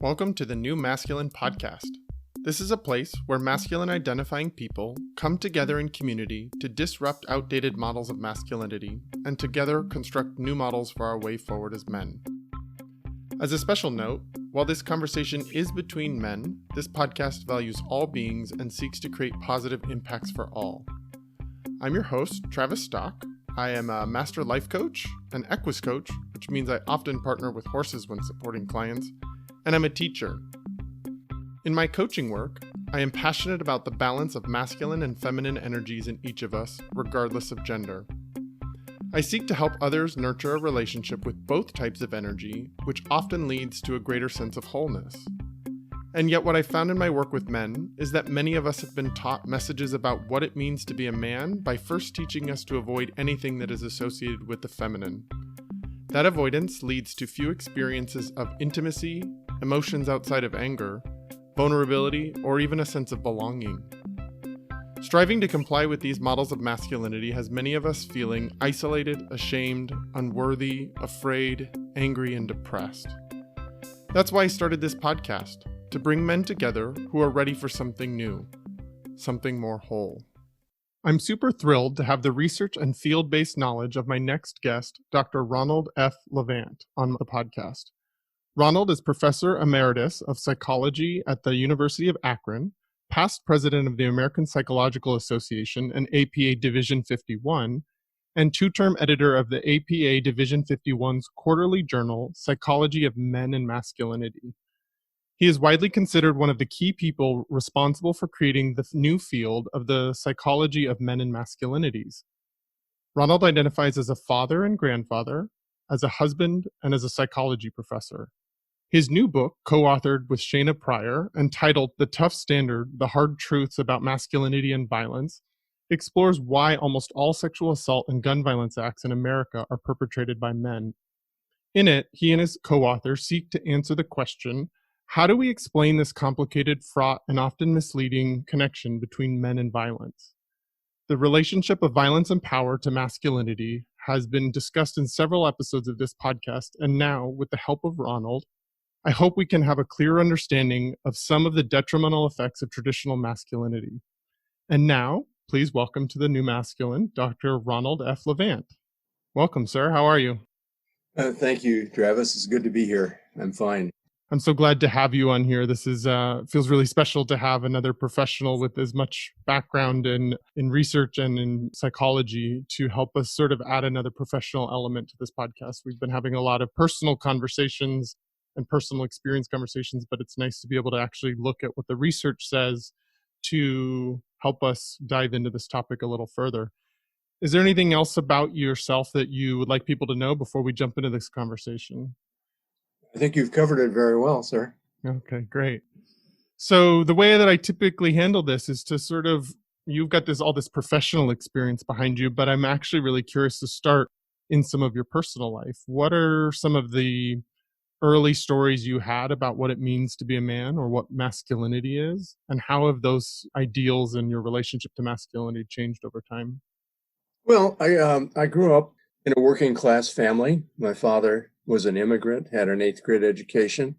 Welcome to the New Masculine Podcast. This is a place where masculine identifying people come together in community to disrupt outdated models of masculinity and together construct new models for our way forward as men. As a special note, while this conversation is between men, this podcast values all beings and seeks to create positive impacts for all. I'm your host, Travis Stock. I am a master life coach, an equus coach, which means I often partner with horses when supporting clients, and I'm a teacher. In my coaching work, I am passionate about the balance of masculine and feminine energies in each of us, regardless of gender. I seek to help others nurture a relationship with both types of energy, which often leads to a greater sense of wholeness. And yet what I found in my work with men is that many of us have been taught messages about what it means to be a man by first teaching us to avoid anything that is associated with the feminine. That avoidance leads to few experiences of intimacy, emotions outside of anger, vulnerability, or even a sense of belonging. Striving to comply with these models of masculinity has many of us feeling isolated, ashamed, unworthy, afraid, angry, and depressed. That's why I started this podcast, to bring men together who are ready for something new, something more whole. I'm super thrilled to have the research and field-based knowledge of my next guest, Dr. Ronald F. Levant, on the podcast. Ronald is Professor Emeritus of Psychology at the University of Akron, past president of the American Psychological Association and APA Division 51, and two-term editor of the APA Division 51's quarterly journal, Psychology of Men and Masculinity. He is widely considered one of the key people responsible for creating the new field of the psychology of men and masculinities. Ronald identifies as a father and grandfather, as a husband, and as a psychology professor. His new book, co-authored with Shana Pryor, entitled The Tough Standard, The Hard Truths About Masculinity and Violence, explores why almost all sexual assault and gun violence acts in America are perpetrated by men. In it, he and his co-author seek to answer the question, how do we explain this complicated, fraught, and often misleading connection between men and violence? The relationship of violence and power to masculinity has been discussed in several episodes of this podcast, and now, with the help of Ronald, I hope we can have a clear understanding of some of the detrimental effects of traditional masculinity. And now, please welcome to the New Masculine, Dr. Ronald F. Levant. Welcome, sir. How are you? Thank you, Travis. It's good to be here. I'm fine. I'm so glad to have you on here. This is feels really special to have another professional with as much background in research and in psychology to help us sort of add another professional element to this podcast. We've been having a lot of personal conversations and personal experience conversations, but it's nice to be able to actually look at what the research says to help us dive into this topic a little further. Is there anything else about yourself that you would like people to know before we jump into this conversation? I think you've covered it very well, sir. Okay, great. So the way that I typically handle this is to sort of, you've got all this professional experience behind you, but I'm actually really curious to start in some of your personal life. What are some of the early stories you had about what it means to be a man or what masculinity is? And how have those ideals and your relationship to masculinity changed over time? Well, I grew up in a working class family. My father was an immigrant, had an 8th grade education,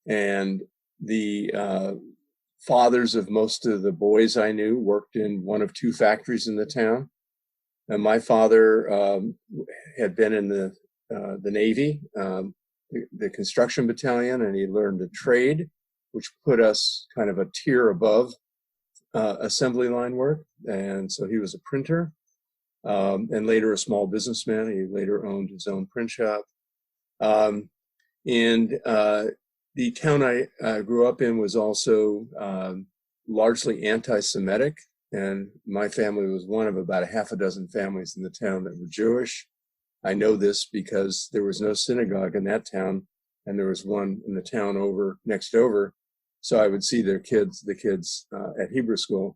and the fathers of most of the boys I knew worked in one of two factories in the town. And my father had been in the Navy, the construction battalion, and he learned a trade, which put us kind of a tier above assembly line work. And so he was a printer, and later a small businessman. He later owned his own print shop. The town I grew up in was also largely anti-Semitic, and my family was one of about a half a dozen families in the town that were Jewish. I know this because there was no synagogue in that town, and there was one in the town next over, so I would see the kids at Hebrew school.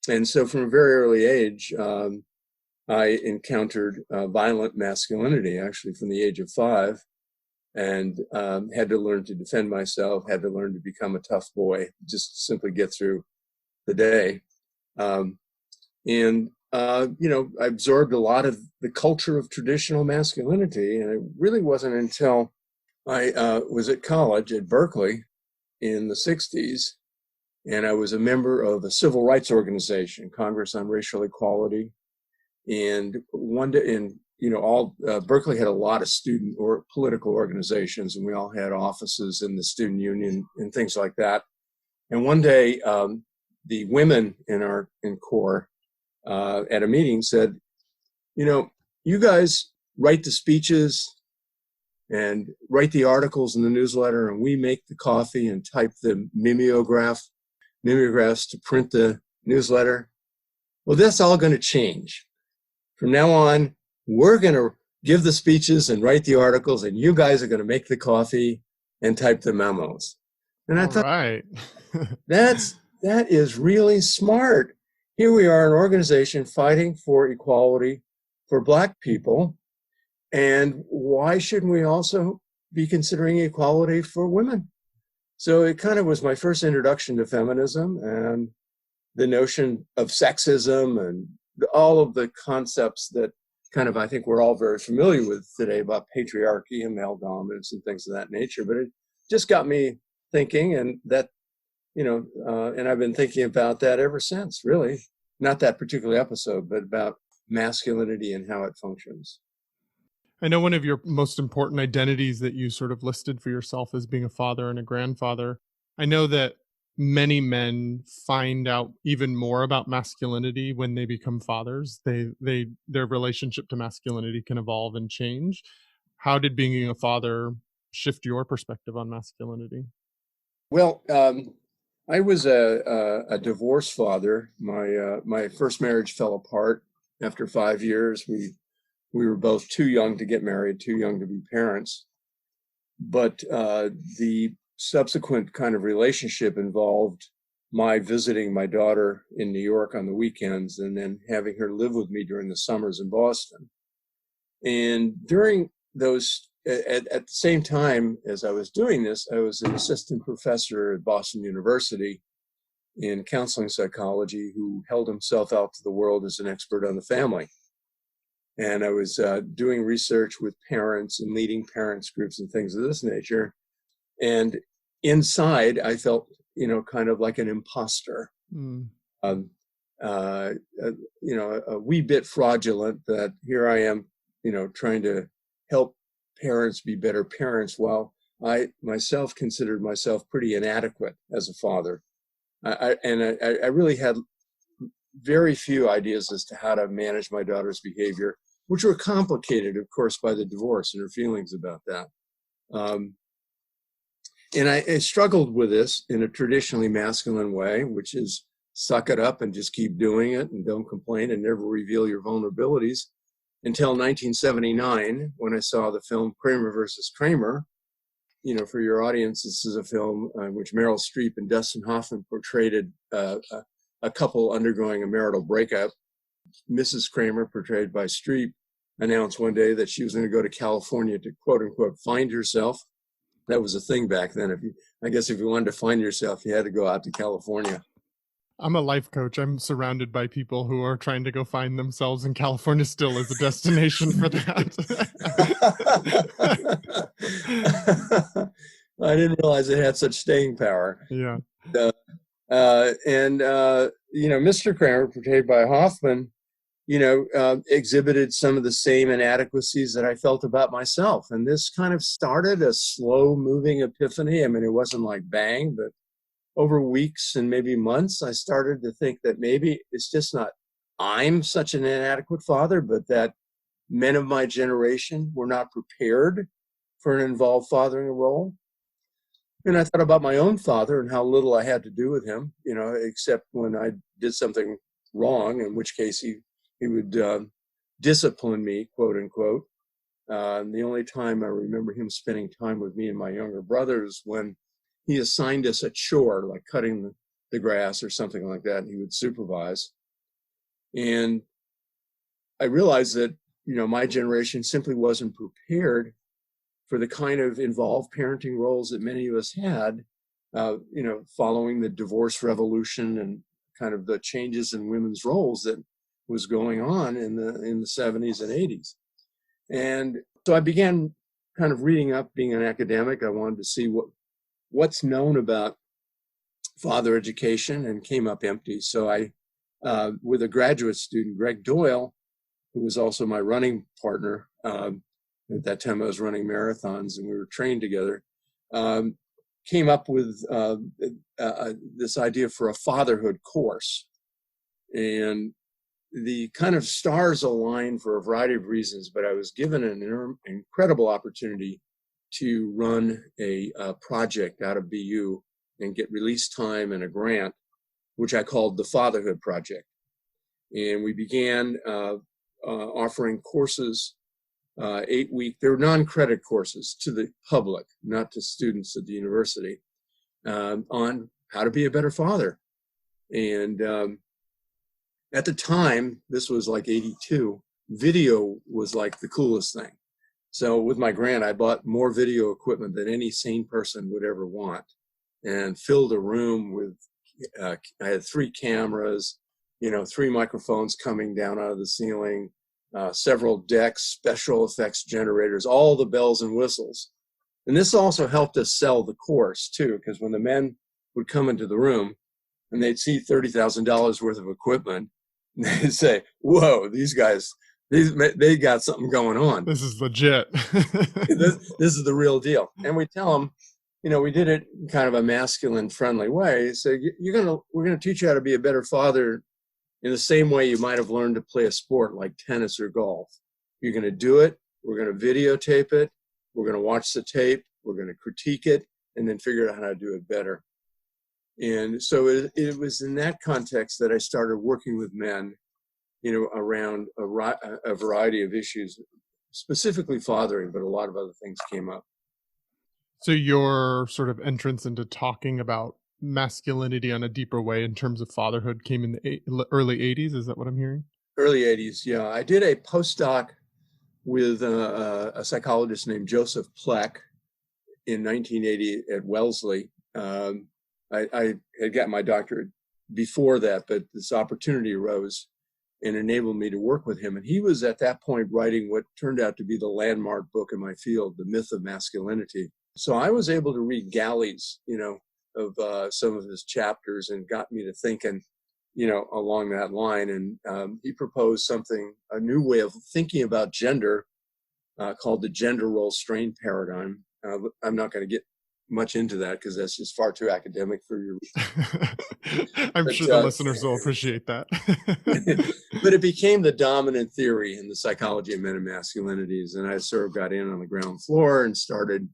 And so from a very early age, I encountered violent masculinity, actually from the age of 5, and had to learn to defend myself, had to learn to become a tough boy, just simply get through the day. I absorbed a lot of the culture of traditional masculinity, and it really wasn't until I was at college at Berkeley in the 60s, and I was a member of a civil rights organization, Congress on Racial Equality. And one day, all Berkeley had a lot of student or political organizations, and we all had offices in the student union and things like that. And one day, the women in Core at a meeting said, you guys write the speeches and write the articles in the newsletter, and we make the coffee and type the mimeographs to print the newsletter. Well, that's all going to change. From now on, we're going to give the speeches and write the articles, and you guys are going to make the coffee and type the memos. And I thought, right. that is really smart. Here we are, an organization fighting for equality for Black people. And why shouldn't we also be considering equality for women? So it kind of was my first introduction to feminism and the notion of sexism and all of the concepts that kind of, I think we're all very familiar with today about patriarchy and male dominance and things of that nature. But it just got me thinking, and that, and I've been thinking about that ever since, really. Not that particular episode, but about masculinity and how it functions. I know one of your most important identities that you sort of listed for yourself as being a father and a grandfather. I know that many men find out even more about masculinity when they become fathers. Their relationship to masculinity can evolve and change. How did being a father shift your perspective on masculinity? Well, I was a divorced father. My first marriage fell apart after 5 years. We were both too young to get married, too young to be parents. But the subsequent kind of relationship involved my visiting my daughter in New York on the weekends and then having her live with me during the summers in Boston. And during those, at the same time as I was doing this, I was an assistant professor at Boston University in counseling psychology who held himself out to the world as an expert on the family. And I was doing research with parents and leading parents groups and things of this nature. And inside, I felt, kind of like an imposter, a wee bit fraudulent that here I am, trying to help parents be better parents while I myself considered myself pretty inadequate as a father. I really had very few ideas as to how to manage my daughter's behavior, which were complicated, of course, by the divorce and her feelings about that. And I struggled with this in a traditionally masculine way, which is suck it up and just keep doing it and don't complain and never reveal your vulnerabilities, until 1979, when I saw the film Kramer versus Kramer. For your audience, this is a film in which Meryl Streep and Dustin Hoffman portrayed a couple undergoing a marital breakup. Mrs. Kramer, portrayed by Streep, announced one day that she was going to go to California to, quote unquote, find herself. That was a thing back then. I guess if you wanted to find yourself, you had to go out to California. I'm a life coach. I'm surrounded by people who are trying to go find themselves, and California still is a destination for that. I didn't realize it had such staying power. Yeah. Mr. Kramer, portrayed by Hoffman, exhibited some of the same inadequacies that I felt about myself. And this kind of started a slow moving epiphany. I mean, it wasn't like bang, but over weeks and maybe months, I started to think that maybe it's just not I'm such an inadequate father, but that men of my generation were not prepared for an involved fathering role. And I thought about my own father and how little I had to do with him, except when I did something wrong, in which case he would discipline me, quote unquote. And the only time I remember him spending time with me and my younger brothers when he assigned us a chore, like cutting the grass or something like that, and he would supervise. And I realized that, my generation simply wasn't prepared for the kind of involved parenting roles that many of us had, following the divorce revolution and kind of the changes in women's roles that was going on in the 70s and 80s. And so I began kind of reading up, being an academic, I wanted to see what's known about father education, and came up empty. So with a graduate student, Greg Doyle, who was also my running partner, at that time I was running marathons and we were trained together, came up with this idea for a fatherhood course. And the kind of stars aligned for a variety of reasons, but I was given an incredible opportunity to run a project out of BU and get release time and a grant, which I called the Fatherhood Project. And we began offering courses, 8-week, they were non-credit courses to the public, not to students at the university, on how to be a better father. And at the time, this was like 82, video was like the coolest thing. So with my grant, I bought more video equipment than any sane person would ever want, and filled a room with, I had 3 cameras, 3 microphones coming down out of the ceiling, several decks, special effects generators, all the bells and whistles. And this also helped us sell the course too, because when the men would come into the room and they'd see $30,000 worth of equipment, they'd say, whoa, these guys, they got something going on. This is legit. this is the real deal. And we tell them, we did it in kind of a masculine friendly way. So we're going to teach you how to be a better father in the same way you might have learned to play a sport like tennis or golf. You're going to do it. We're going to videotape it. We're going to watch the tape. We're going to critique it and then figure out how to do it better. And so it was in that context that I started working with men, around a variety of issues, specifically fathering, but a lot of other things came up. So your sort of entrance into talking about masculinity on a deeper way in terms of fatherhood came in the early 80s. Is that what I'm hearing? Early 80s, yeah. I did a postdoc with a psychologist named Joseph Pleck in 1980 at Wellesley. I had gotten my doctorate before that, but this opportunity arose and enabled me to work with him. And he was at that point writing what turned out to be the landmark book in my field, The Myth of Masculinity. So I was able to read galleys, of some of his chapters, and got me to thinking, along that line. And he proposed a new way of thinking about gender called the gender role strain paradigm. I'm not going to get much into that because that's just far too academic for your. I'm sure the listeners will appreciate that. But it became the dominant theory in the psychology of men and masculinities, and I sort of got in on the ground floor and started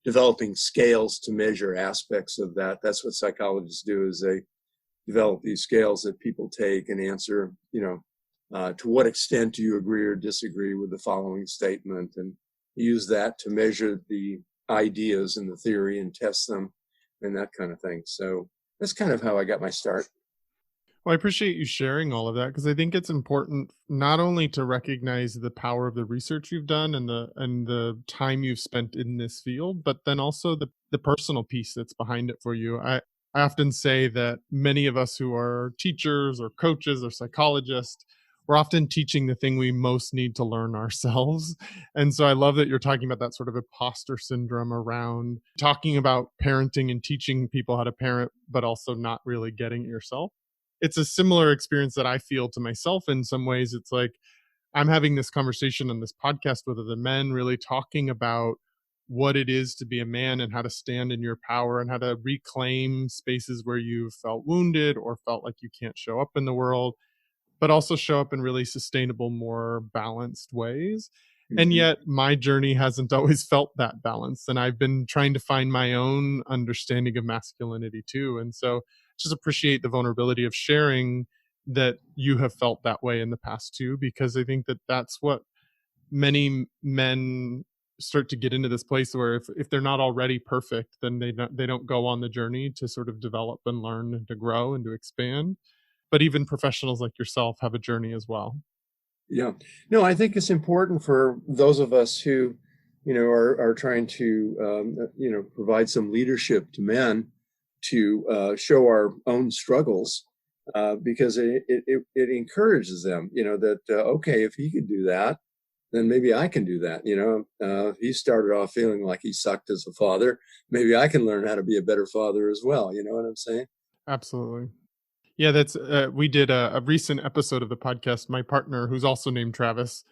developing scales to measure aspects of that. That's what psychologists do, is they develop these scales that people take and answer, to what extent do you agree or disagree with the following statement, and use that to measure the ideas in the theory and test them and that kind of thing. So that's kind of how I got my start. Well, I appreciate you sharing all of that, because I think it's important not only to recognize the power of the research you've done and the time you've spent in this field, but then also the personal piece that's behind it for you. I often say that many of us who are teachers or coaches or psychologists, we're often teaching the thing we most need to learn ourselves. And so I love that you're talking about that sort of imposter syndrome around talking about parenting and teaching people how to parent, but also not really getting it yourself. It's a similar experience that I feel to myself in some ways. It's like I'm having this conversation on this podcast with other men, really talking about what it is to be a man and how to stand in your power and how to reclaim spaces where you've felt wounded or felt like you can't show up in the world, but also show up in really sustainable, more balanced ways. And yet my journey hasn't always felt that balance. And I've been trying to find my own understanding of masculinity too. And so just appreciate the vulnerability of sharing that you have felt that way in the past too, because I think that that's what many men start to get into this place where if they're not already perfect, then they don't go on the journey to sort of develop and learn and to grow and to expand. But even professionals like yourself have a journey as well. Yeah. No, I think it's important for those of us who, are trying to, provide some leadership to men to show our own struggles, because it encourages them, that, okay, if he could do that, then maybe I can do that. He started off feeling like he sucked as a father. Maybe I can learn how to be a better father as well. You know what I'm saying? Absolutely. Yeah, that's we did a recent episode of the podcast. My partner, who's also named Travis,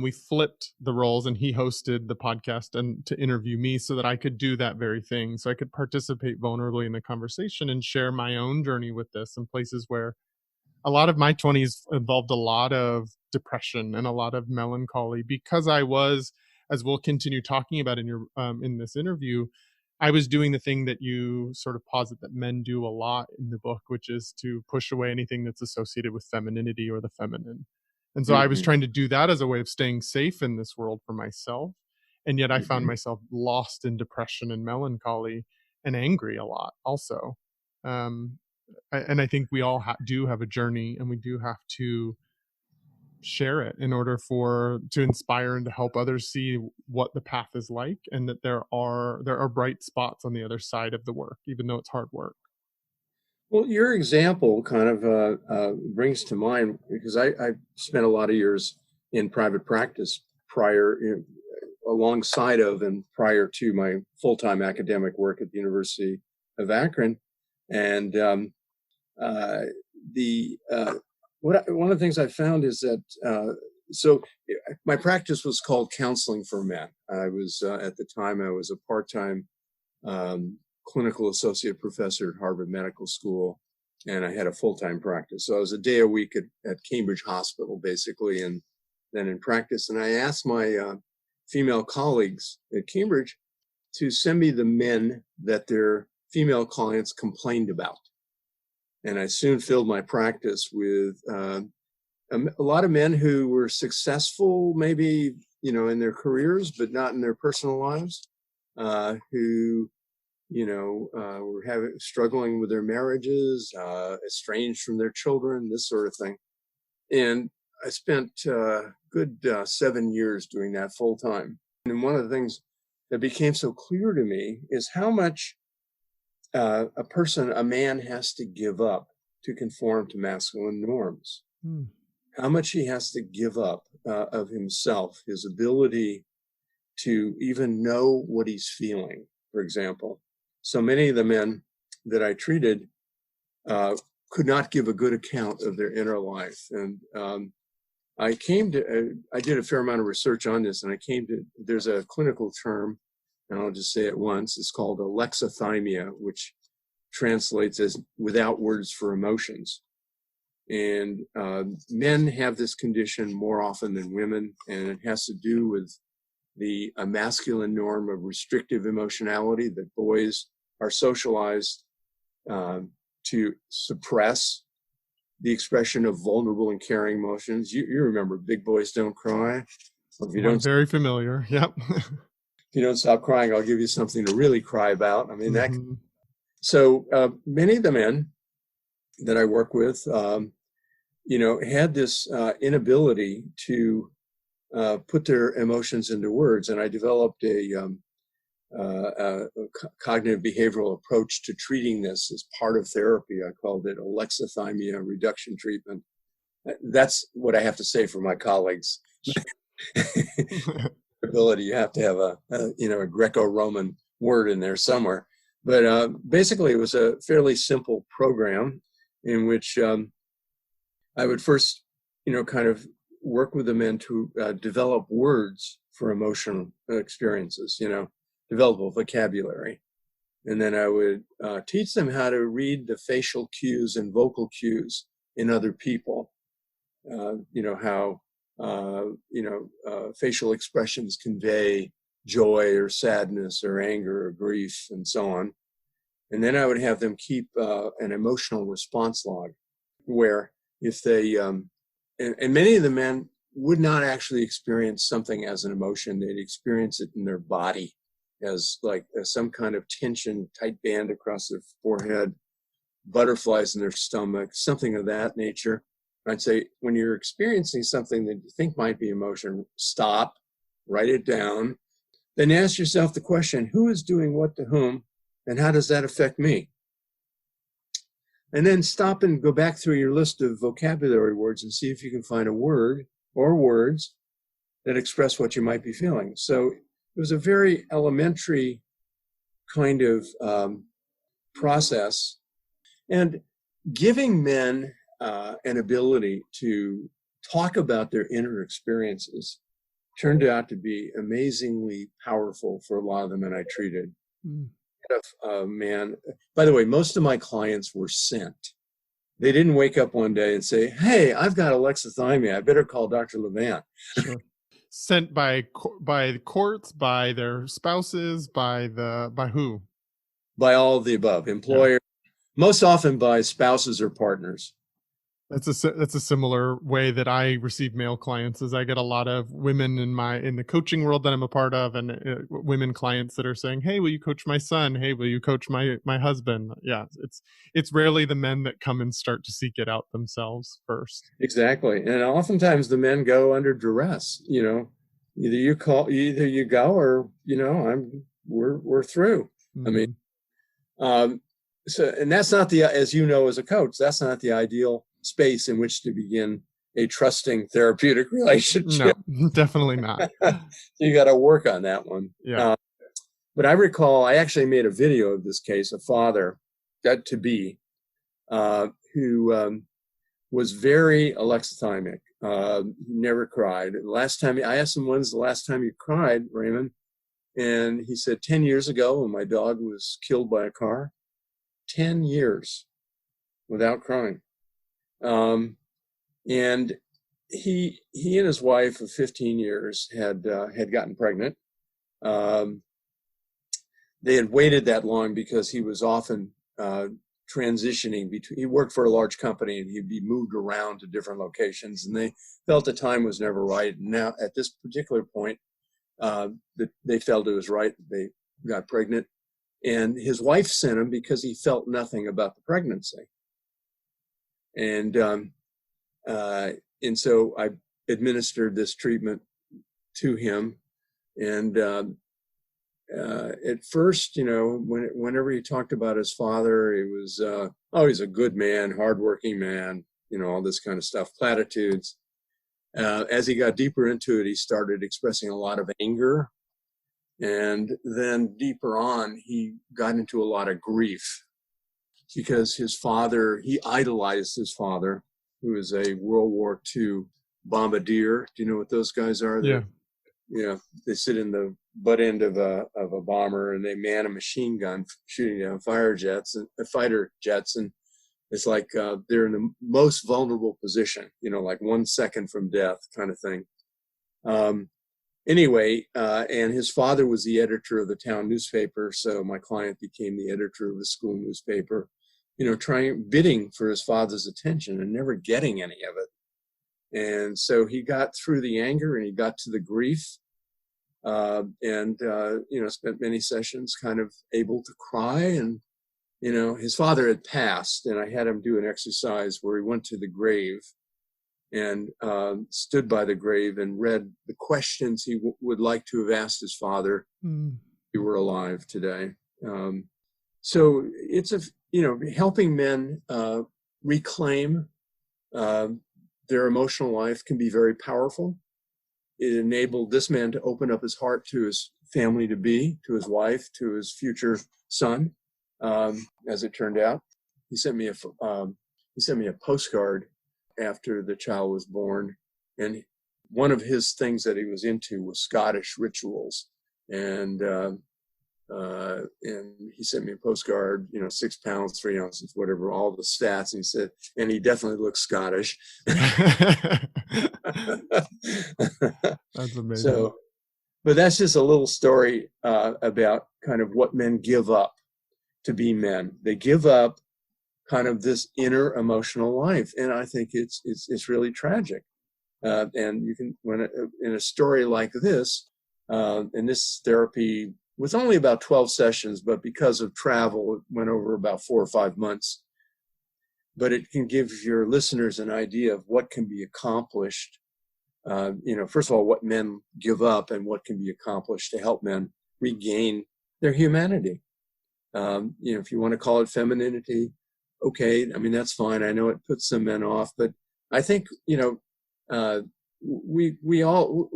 we flipped the roles, and he hosted the podcast and to interview me so that I could do that very thing, so I could participate vulnerably in the conversation and share my own journey with this in places where a lot of my 20s involved a lot of depression and a lot of melancholy because I was, as we'll continue talking about in your in this interview, I was doing the thing that you sort of posit that men do a lot in the book, which is to push away anything that's associated with femininity or the feminine. And so I was Hmm. trying to do that as a way of staying safe in this world for myself. And yet I found Hmm. myself lost in depression and melancholy and angry a lot also. Um, and I think we all do have a journey, and we do have to share it in order for to inspire and to help others see what the path is like, and that there are bright spots on the other side of the work, even though it's hard work. Well, your example kind of brings to mind because I spent a lot of years in private practice alongside of and prior to my full-time academic work at the University of Akron. And uh, the one of the things I found is that so my practice was called counseling for men. I was at the time I was a part-time um, clinical associate professor at Harvard Medical School, and I had a full-time practice. So I was a day a week at Cambridge Hospital, basically, and then in practice. And I asked my female colleagues at Cambridge to send me the men that their female clients complained about. And I soon filled my practice with a lot of men who were successful, maybe, in their careers, but not in their personal lives, who were struggling with their marriages, estranged from their children, this sort of thing. And I spent good 7 years doing that full time. And one of the things that became so clear to me is how much a man has to give up to conform to masculine norms. Hmm. How much he has to give up of himself, his ability to even know what he's feeling, for example. So many of the men that I treated could not give a good account of their inner life. And I did a fair amount of research on this, and there's a clinical term, and I'll just say it once. It's called alexithymia, which translates as without words for emotions. And men have this condition more often than women, and it has to do with a masculine norm of restrictive emotionality that boys are socialized to suppress the expression of vulnerable and caring emotions. You remember big boys don't cry. Or if you I'm don't very familiar. Yep. if you don't stop crying, I'll give you something to really cry about. I mean that. Hmm. So many of the men that I work with, had this inability to put their emotions into words, and I developed a cognitive behavioral approach to treating this as part of therapy. I called it alexithymia reduction treatment. That's what I have to say for my colleagues. Ability, you have to have a Greco-Roman word in there somewhere. But basically, it was a fairly simple program in which I would first, kind of work with the men to develop words for emotional experiences, develop a vocabulary. And then I would teach them how to read the facial cues and vocal cues in other people. How facial expressions convey joy or sadness or anger or grief and so on. And then I would have them keep an emotional response log where if they, and many of the men would not actually experience something as an emotion, they'd experience it in their body as some kind of tension, tight band across their forehead, butterflies in their stomach, something of that nature. I'd say, when you're experiencing something that you think might be emotion, stop, write it down, then ask yourself the question, who is doing what to whom, and how does that affect me? And then stop and go back through your list of vocabulary words and see if you can find a word or words that express what you might be feeling. So it was a very elementary kind of process, and giving men an ability to talk about their inner experiences turned out to be amazingly powerful for a lot of the men I treated. Mm. Man, by the way, most of my clients were sent. They didn't wake up one day and say, "Hey, I've got alexithymia. I better call Dr. Levant." Sure. Sent by the courts, by their spouses, by who? By all of the above, employer, most often by spouses or partners. That's a similar way that I receive male clients. Is I get a lot of women in the coaching world that I'm a part of, and women clients that are saying, "Hey, will you coach my son? Hey, will you coach my husband?" Yeah, it's rarely the men that come and start to seek it out themselves first. Exactly, and oftentimes the men go under duress. Either you go, or we're through. Mm-hmm. I mean, and that's not as you know, as a coach, that's not the ideal space in which to begin a trusting therapeutic relationship. No, definitely not. So you got to work on that one. Yeah. But I recall I actually made a video of this case, a father, got to be, who was very alexithymic. He never cried. Last time I asked him, "When's the last time you cried, Raymond?" And he said, 10 years ago when my dog was killed by a car. 10 years without crying. And he and his wife of 15 years had gotten pregnant. They had waited that long because he was often transitioning between. He worked for a large company and he'd be moved around to different locations, and they felt the time was never right. And now at this particular point, they felt it was right. They got pregnant, and his wife sent him because he felt nothing about the pregnancy. And so I administered this treatment to him. And at first, whenever he talked about his father, it was, he's a good man, hardworking man, all this kind of stuff, platitudes. As he got deeper into it, he started expressing a lot of anger. And then deeper on, he got into a lot of grief because his father, he idolized his father, who was a World War II bombardier. Do you know what those guys are? Yeah. They sit in the butt end of a bomber and they man a machine gun shooting down fighter jets. And it's like they're in the most vulnerable position, like 1 second from death kind of thing. Anyway, and his father was the editor of the town newspaper, so my client became the editor of the school newspaper, bidding for his father's attention and never getting any of it. And so he got through the anger and he got to the grief, and spent many sessions kind of able to cry. And, his father had passed, and I had him do an exercise where he went to the grave and stood by the grave and read the questions he would like to have asked his father if he were alive today. So it's helping men reclaim their emotional life can be very powerful. It enabled this man to open up his heart to his family to be, to his wife, to his future son. As it turned out, he sent me a postcard after the child was born, and one of his things that he was into was Scottish rituals, and he sent me a postcard, 6 pounds, 3 ounces, whatever, all the stats, and he said, and he definitely looks Scottish. That's amazing. So, but that's just a little story about kind of what men give up to be men. They give up kind of this inner emotional life, and I think it's really tragic. And you can, in a story like this, and this therapy was only about 12 sessions, but because of travel, it went over about 4 or 5 months. But it can give your listeners an idea of what can be accomplished. First of all, what men give up and what can be accomplished to help men regain their humanity. If you want to call it femininity, okay, I mean, that's fine. I know it puts some men off, but I think, we all,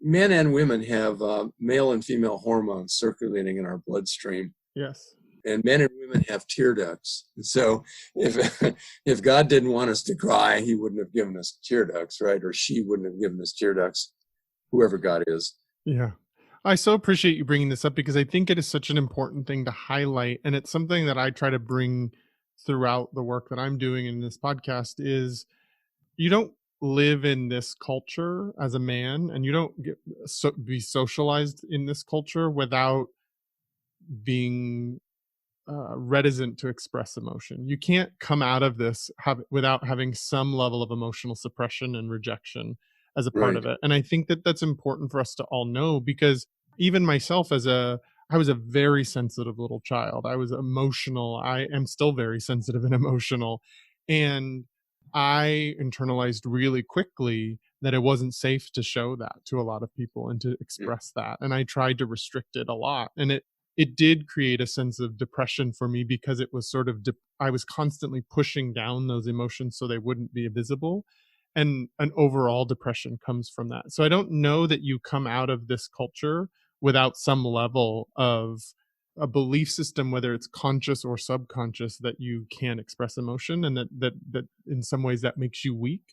men and women have male and female hormones circulating in our bloodstream, Yes. and men and women have tear ducts. So if if God didn't want us to cry, He wouldn't have given us tear ducts, right? Or she wouldn't have given us tear ducts, whoever God is. Yeah. I so appreciate you bringing this up because I think it is such an important thing to highlight, and it's something that I try to bring throughout the work that I'm doing in this podcast is you don't live in this culture as a man, and you don't be socialized in this culture without being reticent to express emotion. You can't come out of this without having some level of emotional suppression and rejection as a part Right. of it. And I think that that's important for us to all know because even myself I was a very sensitive little child. I was emotional. I am still very sensitive and emotional. And I internalized really quickly that it wasn't safe to show that to a lot of people and to Mm, express that. And I tried to restrict it a lot. And it did create a sense of depression for me because it was sort of I was constantly pushing down those emotions so they wouldn't be visible, and an overall depression comes from that. So I don't know that you come out of this culture without some level of a belief system, whether it's conscious or subconscious, that you can express emotion, and that in some ways that makes you weak.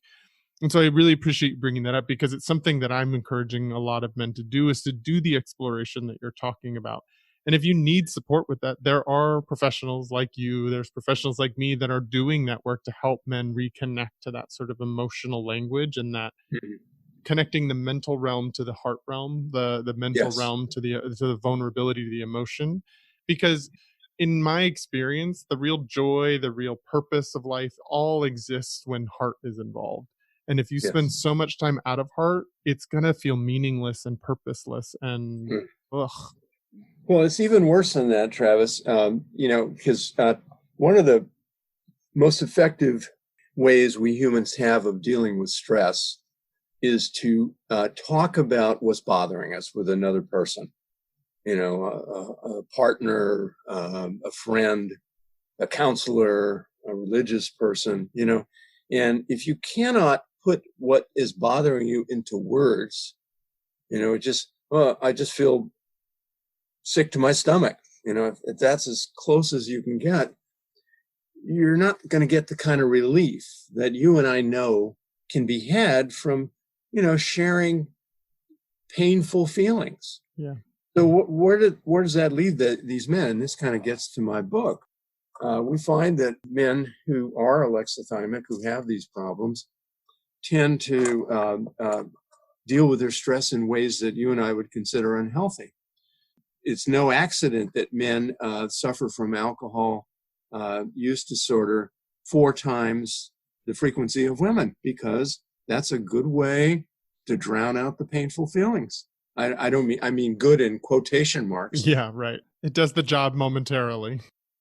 And so I really appreciate you bringing that up because it's something that I'm encouraging a lot of men to do, is to do the exploration that you're talking about. And if you need support with that, there are professionals like you, there's professionals like me that are doing that work to help men reconnect to that sort of emotional language, and that mhm. connecting the mental realm to the heart realm, the mental Yes. realm to the vulnerability to the emotion. Because in my experience, the real joy, the real purpose of life all exists when heart is involved. And if you spend Yes. so much time out of heart, it's gonna feel meaningless and purposeless and Mm. ugh. Well, it's even worse than that, Travis. Because one of the most effective ways we humans have of dealing with stress is to talk about what's bothering us with another person. A partner, a friend, a counselor, a religious person. And if you cannot put what is bothering you into words, it just, well, I just feel sick to my stomach. If that's as close as you can get, you're not going to get the kind of relief that you and I know can be had from, sharing painful feelings. Yeah. So where does that leave these men? And this kind of gets to my book. We find that men who are alexithymic, who have these problems, tend to deal with their stress in ways that you and I would consider unhealthy. It's no accident that men suffer from alcohol use disorder 4 times the frequency of women, because that's a good way to drown out the painful feelings. I mean good in quotation marks. Yeah, right. It does the job momentarily.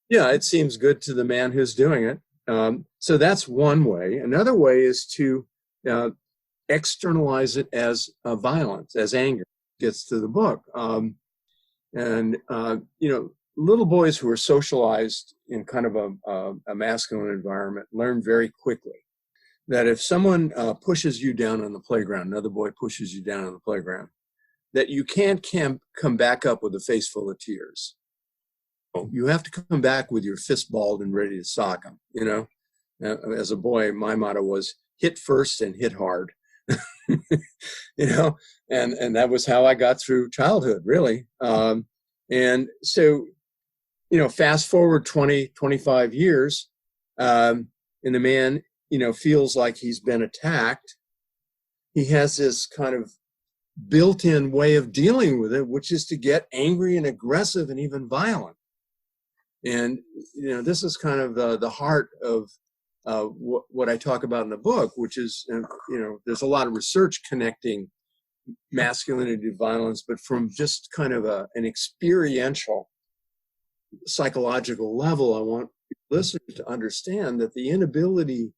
Yeah, it seems good to the man who's doing it. So that's one way. Another way is to uh, externalize it as violence, as anger. Gets to the book. And little boys who are socialized in kind of a masculine environment learn very quickly that if someone pushes you down on the playground, another boy pushes you down on the playground, that you can't come back up with a face full of tears. You have to come back with your fist balled and ready to sock them. As a boy, my motto was hit first and hit hard. And that was how I got through childhood, really. And so, fast forward 20, 25 years, and the man, feels like he's been attacked. He has this kind of built-in way of dealing with it, which is to get angry and aggressive and even violent. And, this is kind of the heart of what I talk about in the book, which is, there's a lot of research connecting masculinity to violence, but from just kind of an experiential psychological level, I want listeners to understand that the inability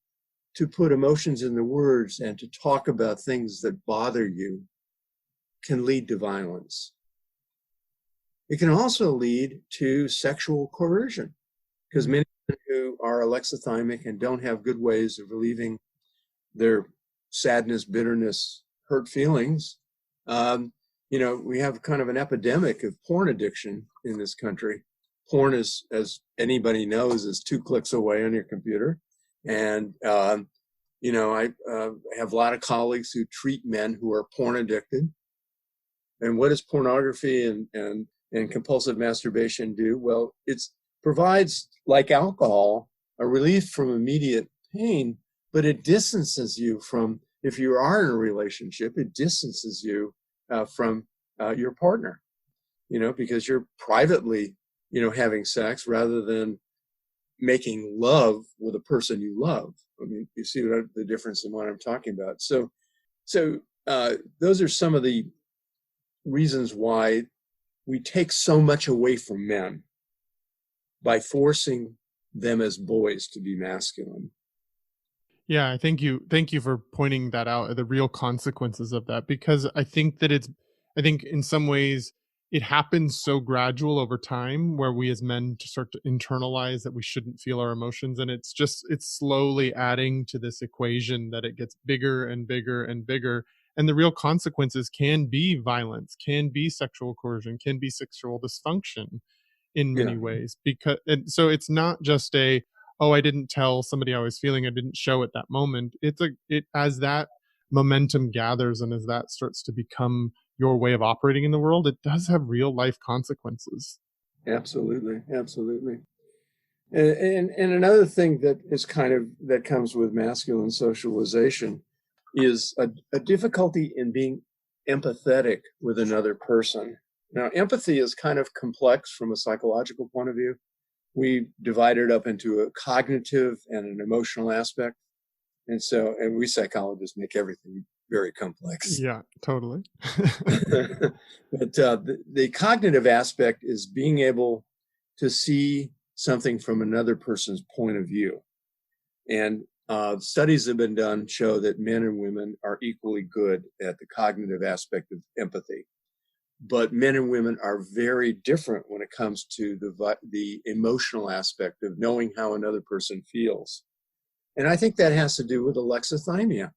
to put emotions into words and to talk about things that bother you can lead to violence. It can also lead to sexual coercion, because many men who are alexithymic and don't have good ways of relieving their sadness, bitterness, hurt feelings. We have kind of an epidemic of porn addiction in this country. Porn is, as anybody knows, is 2 clicks away on your computer. And, I have a lot of colleagues who treat men who are porn addicted. And what does pornography and compulsive masturbation do? Well, it provides, like alcohol, a relief from immediate pain, but it distances you from, if you are in a relationship, it distances you from your partner, because you're privately, having sex rather than making love with a person you love. I mean, you see the difference in what I'm talking about. So those are some of the reasons why we take so much away from men by forcing them as boys to be masculine. Yeah, thank you for pointing that out, the real consequences of that, because I think in some ways it happens so gradual over time where we as men just start to internalize that we shouldn't feel our emotions, and it's slowly adding to this equation that it gets bigger and bigger and bigger. And the real consequences can be violence, can be sexual coercion, can be sexual dysfunction in many ways. And so it's not just I didn't tell somebody I was feeling, I didn't show at that moment. As that momentum gathers and as that starts to become your way of operating in the world, it does have real life consequences. Absolutely. And another thing that comes with masculine socialization is a difficulty in being empathetic with another person. Now, empathy is kind of complex from a psychological point of view. We divide it up into a cognitive and an emotional aspect. And we psychologists make everything very complex. Yeah, totally. But the cognitive aspect is being able to see something from another person's point of view. And studies have been done show that men and women are equally good at the cognitive aspect of empathy. But men and women are very different when it comes to the emotional aspect of knowing how another person feels. And I think that has to do with alexithymia,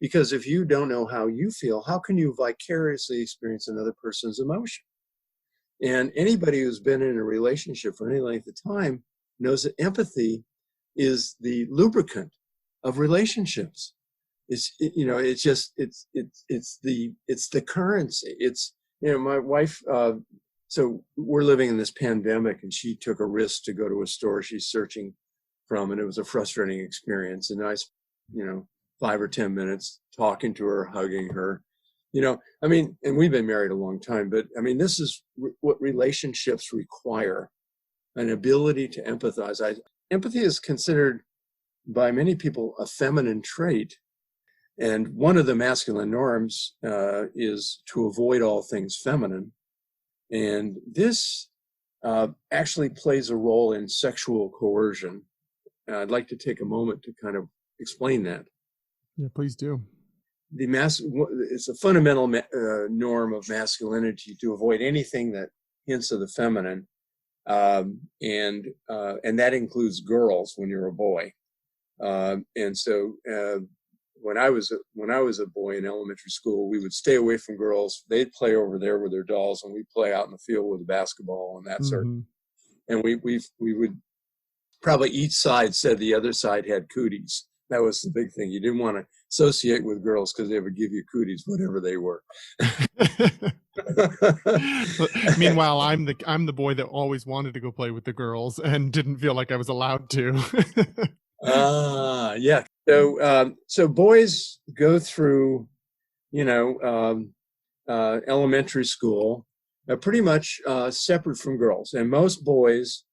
because if you don't know how you feel, how can you vicariously experience another person's emotion? And anybody who's been in a relationship for any length of time knows that empathy is the lubricant of relationships. It's the currency. My wife, so we're living in this pandemic, and she took a risk to go to a store she's searching from, and it was a frustrating experience. And I, 5 or 10 minutes talking to her, hugging her, and we've been married a long time, but this is what relationships require, an ability to empathize. Empathy is considered by many people a feminine trait. And one of the masculine norms is to avoid all things feminine. And this actually plays a role in sexual coercion. I'd like to take a moment to kind of explain that. Yeah, please do. It's a fundamental norm of masculinity to avoid anything that hints of the feminine. And that includes girls when you're a boy. When I was a boy in elementary school, we would stay away from girls. They'd play over there with their dolls, and we'd play out in the field with the basketball and that sort of. And we would probably each side said the other side had cooties. That was the big thing. You didn't want to associate with girls because they would give you cooties, whatever they were. Meanwhile, I'm the boy that always wanted to go play with the girls and didn't feel like I was allowed to. Yeah. So boys go through, elementary school, pretty much separate from girls. And most boys,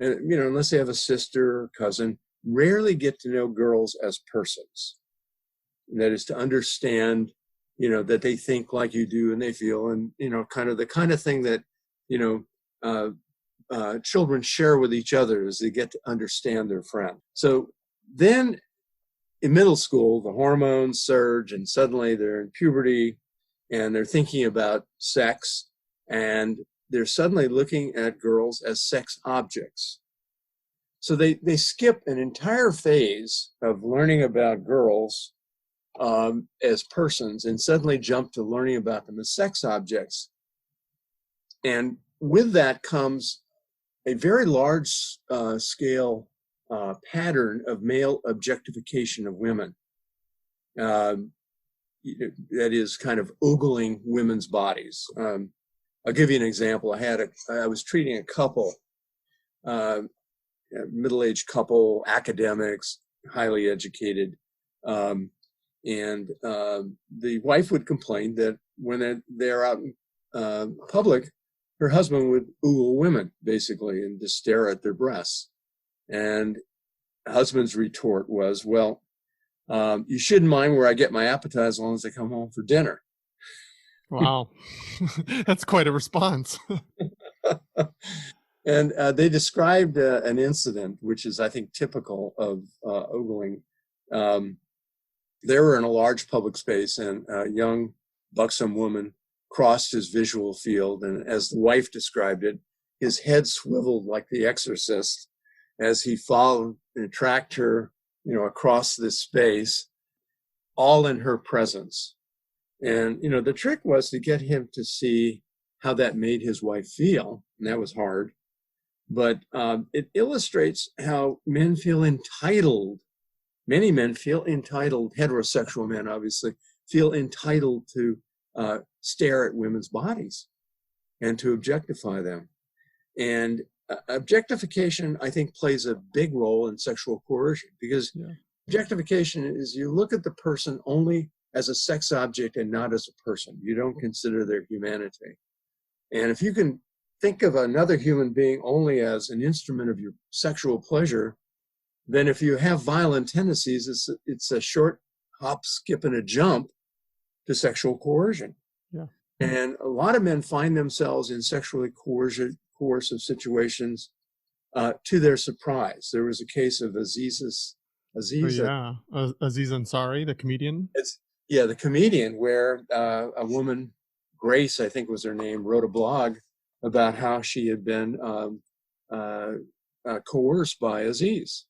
unless they have a sister or cousin, rarely get to know girls as persons. And that is to understand, that they think like you do and they feel, and, the kind of thing that, children share with each other as they get to understand their friend. So then in middle school, the hormones surge and suddenly they're in puberty and they're thinking about sex, and they're suddenly looking at girls as sex objects. So they skip an entire phase of learning about girls as persons and suddenly jump to learning about them as sex objects. And with that comes a very large scale pattern of male objectification of women. That is kind of ogling women's bodies. I'll give you an example. I was treating a couple, middle-aged couple, academics, highly educated, and the wife would complain that when they're out in public, her husband would ogle women, basically, and just stare at their breasts. And the husband's retort was, well, you shouldn't mind where I get my appetite as long as I come home for dinner. Wow. That's quite a response. And they described an incident, which is, I think, typical of ogling. They were in a large public space, and a young, buxom woman crossed his visual field. And as the wife described it, his head swiveled like the exorcist as he followed and tracked her, across this space, all in her presence. And, the trick was to get him to see how that made his wife feel. And that was hard. But it illustrates how men feel entitled. Many men feel entitled, heterosexual men, obviously, feel entitled to stare at women's bodies and to objectify them. And objectification, I think, plays a big role in sexual coercion, because objectification is you look at the person only as a sex object and not as a person. You don't consider their humanity. And if you can think of another human being only as an instrument of your sexual pleasure, then if you have violent tendencies, it's a short hop, skip, and a jump to sexual coercion. Yeah. And a lot of men find themselves in sexually coercive situations to their surprise. There was a case of Aziz Ansari, the comedian. The comedian, where a woman, Grace, I think was her name, wrote a blog about how she had been coerced by Aziz.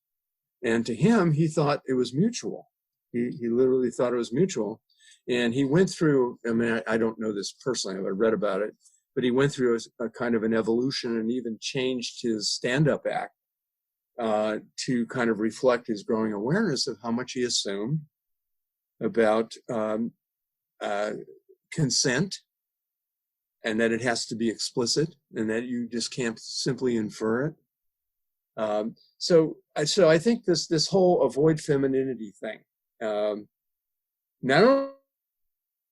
And to him, he thought it was mutual. He literally thought it was mutual. And he went through, I don't know this personally, I read about it, but he went through a kind of an evolution and even changed his stand-up act to kind of reflect his growing awareness of how much he assumed about consent, and that it has to be explicit, and that you just can't simply infer it. So I think this whole avoid femininity thing, not only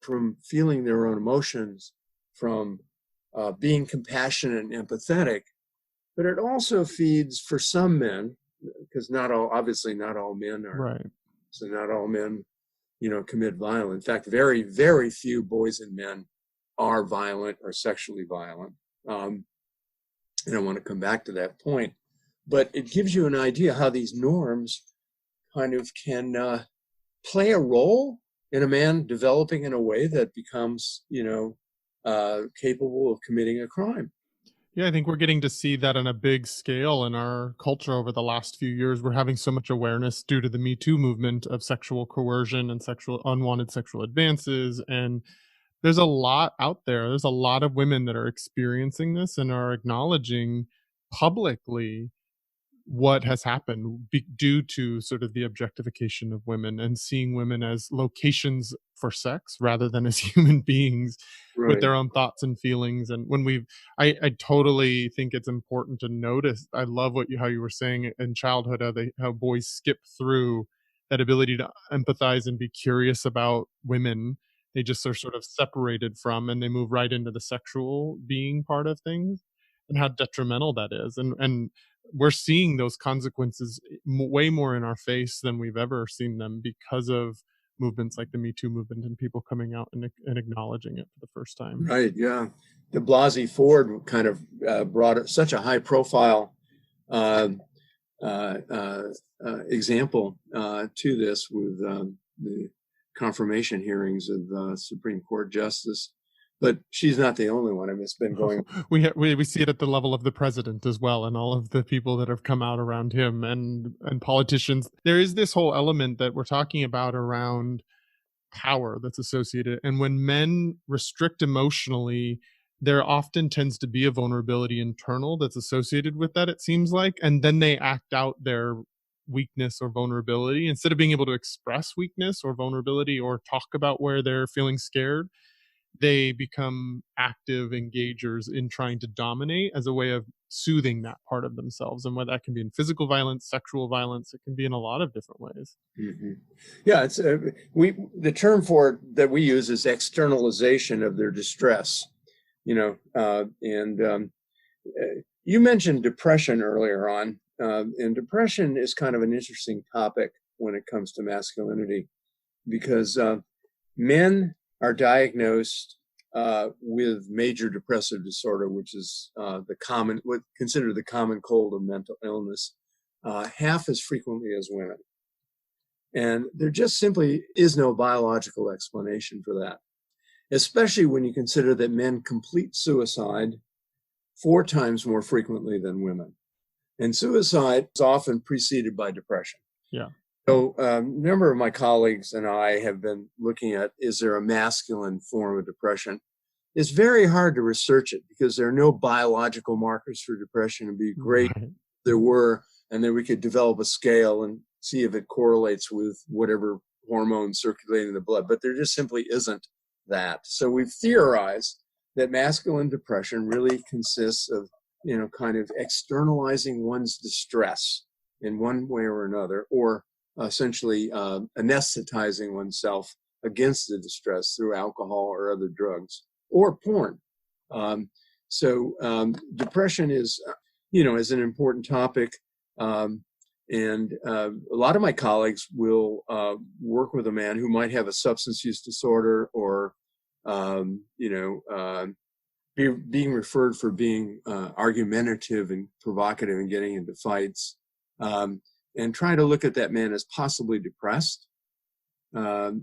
from feeling their own emotions, from being compassionate and empathetic, but it also feeds for some men, because obviously not all men are right. So not all men, commit violence. In fact, very, very few boys and men are violent or sexually violent. And I want to come back to that point, but it gives you an idea how these norms kind of can play a role in a man developing in a way that becomes, capable of committing a crime. Yeah, I think we're getting to see that on a big scale in our culture over the last few years. We're having so much awareness due to the Me Too movement of sexual coercion and unwanted sexual advances. And there's a lot out there. There's a lot of women that are experiencing this and are acknowledging publicly what has happened due to sort of the objectification of women, and seeing women as locations for sex rather than as human beings with their own thoughts and feelings. And I totally think it's important to notice. I love how you were saying in childhood, how boys skip through that ability to empathize and be curious about women. They just are sort of separated from, and they move right into the sexual being part of things, and how detrimental that is. And we're seeing those consequences way more in our face than we've ever seen them, because of movements like the Me Too movement and people coming out and acknowledging it for the first time. Right, yeah. De Blasey Ford kind of brought such a high profile example to this with the confirmation hearings of Supreme Court Justice. But she's not the only one. I mean, it's been going. We see it at the level of the president as well, and all of the people that have come out around him, and politicians. There is this whole element that we're talking about around power that's associated. And when men restrict emotionally, there often tends to be a vulnerability internal that's associated with that, it seems like. And then they act out their weakness or vulnerability instead of being able to express weakness or vulnerability or talk about where they're feeling scared. They become active engagers in trying to dominate as a way of soothing that part of themselves. And whether that can be in physical violence, sexual violence, it can be in a lot of different ways. Mm-hmm. Yeah, it's the term for it that we use is externalization of their distress. You mentioned depression earlier on, and depression is kind of an interesting topic when it comes to masculinity, because men are diagnosed with major depressive disorder, which is considered the common cold of mental illness, half as frequently as women. And there just simply is no biological explanation for that, especially when you consider that men complete suicide 4 times more frequently than women. And suicide is often preceded by depression. Yeah. So a number of my colleagues and I have been looking at, is there a masculine form of depression? It's very hard to research it because there are no biological markers for depression. It'd be great if there were, and then we could develop a scale and see if it correlates with whatever hormone circulating in the blood, but there just simply isn't that. So we've theorized that masculine depression really consists of, kind of externalizing one's distress in one way or another, or essentially anesthetizing oneself against the distress through alcohol or other drugs or porn. Depression is, is an important topic. And a lot of my colleagues will work with a man who might have a substance use disorder or, being referred for being argumentative and provocative and getting into fights, and try to look at that man as possibly depressed, and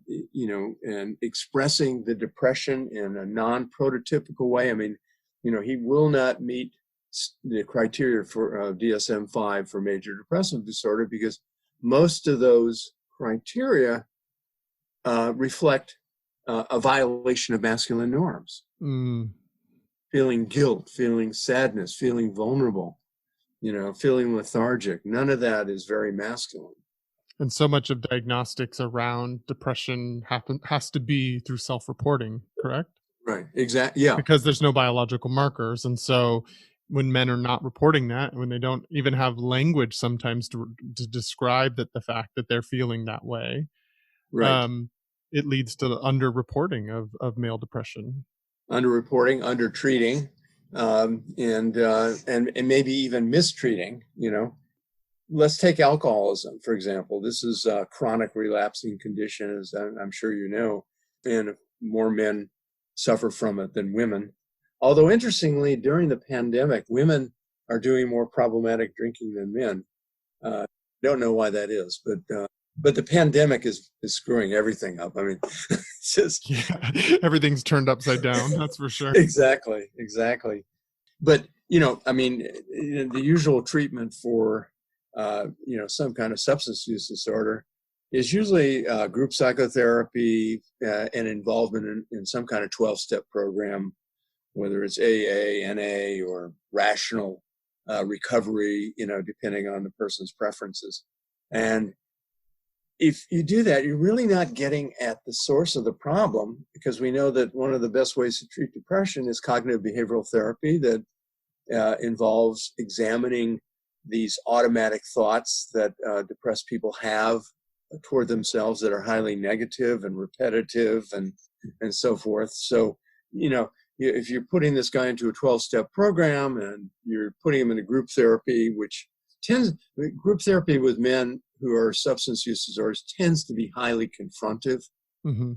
expressing the depression in a non-prototypical way. I mean, he will not meet the criteria for DSM-5 for major depressive disorder because most of those criteria reflect a violation of masculine norms. Feeling guilt, feeling sadness, feeling vulnerable, feeling lethargic. None of that is very masculine. And so much of diagnostics around depression has to be through self-reporting, correct? Right, exactly, yeah. Because there's no biological markers. And so when men are not reporting that, when they don't even have language sometimes to describe the fact that they're feeling that way, right. It leads to the underreporting of male depression. Underreporting, undertreating, and maybe even mistreating. Let's take alcoholism, for example. This is a chronic relapsing condition, as I'm sure you know, and more men suffer from it than women. Although interestingly, during the pandemic, women are doing more problematic drinking than men. Don't know why that is, but the pandemic is screwing everything up. I mean, it's just everything's turned upside down. That's for sure. Exactly. But the usual treatment for some kind of substance use disorder is usually group psychotherapy and involvement in some kind of 12-step program, whether it's AA, NA, or rational recovery, depending on the person's preferences. And if you do that, you're really not getting at the source of the problem, because we know that one of the best ways to treat depression is cognitive behavioral therapy that involves examining these automatic thoughts that depressed people have toward themselves that are highly negative and repetitive and so forth. So, if you're putting this guy into a 12-step program and you're putting him into group therapy, group therapy with men who are substance use disorders tends to be highly confrontive. Mm-hmm.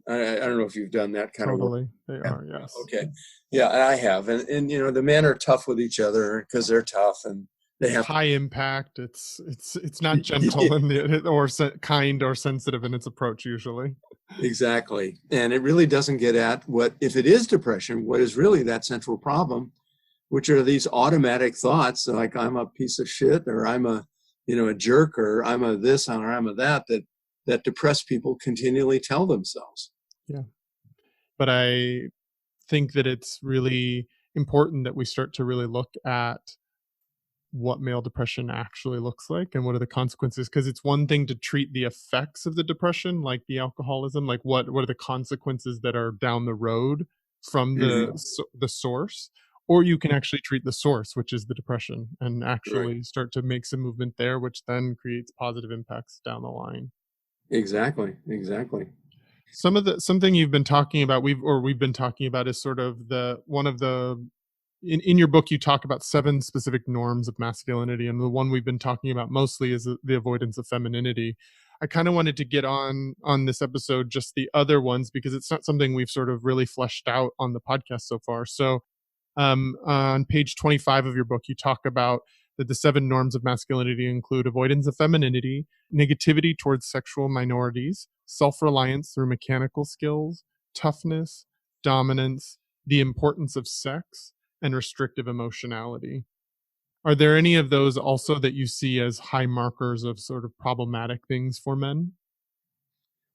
I don't know if you've done that kind of work. Totally, they are, yes. Okay, yeah, and I have, and the men are tough with each other because they're tough and they have high impact. It's not gentle or kind or sensitive in its approach usually. Exactly, and it really doesn't get at what, if it is depression, what is really that central problem, which are these automatic thoughts like I'm a piece of shit, or I'm a jerk, or I'm a this, or I'm a that that depressed people continually tell themselves. Yeah. But I think that it's really important that we start to really look at what male depression actually looks like and what are the consequences, because it's one thing to treat the effects of the depression, like the alcoholism, like what are the consequences that are down the road from Mhm. the source, or you can actually treat the source, which is the depression, and Right. actually start to make some movement there, which then creates positive impacts down the line. Exactly. Exactly. Something you've been talking about, we've been talking about, is sort of the one of the in your book you talk about 7 specific norms of masculinity, and the one we've been talking about mostly is the avoidance of femininity. I kind of wanted to get on this episode just the other ones, because it's not something we've sort of really fleshed out on the podcast so far. So on page 25 of your book, you talk about that the 7 norms of masculinity include avoidance of femininity, negativity towards sexual minorities, self-reliance through mechanical skills, toughness, dominance, the importance of sex, and restrictive emotionality. Are there any of those also that you see as high markers of sort of problematic things for men?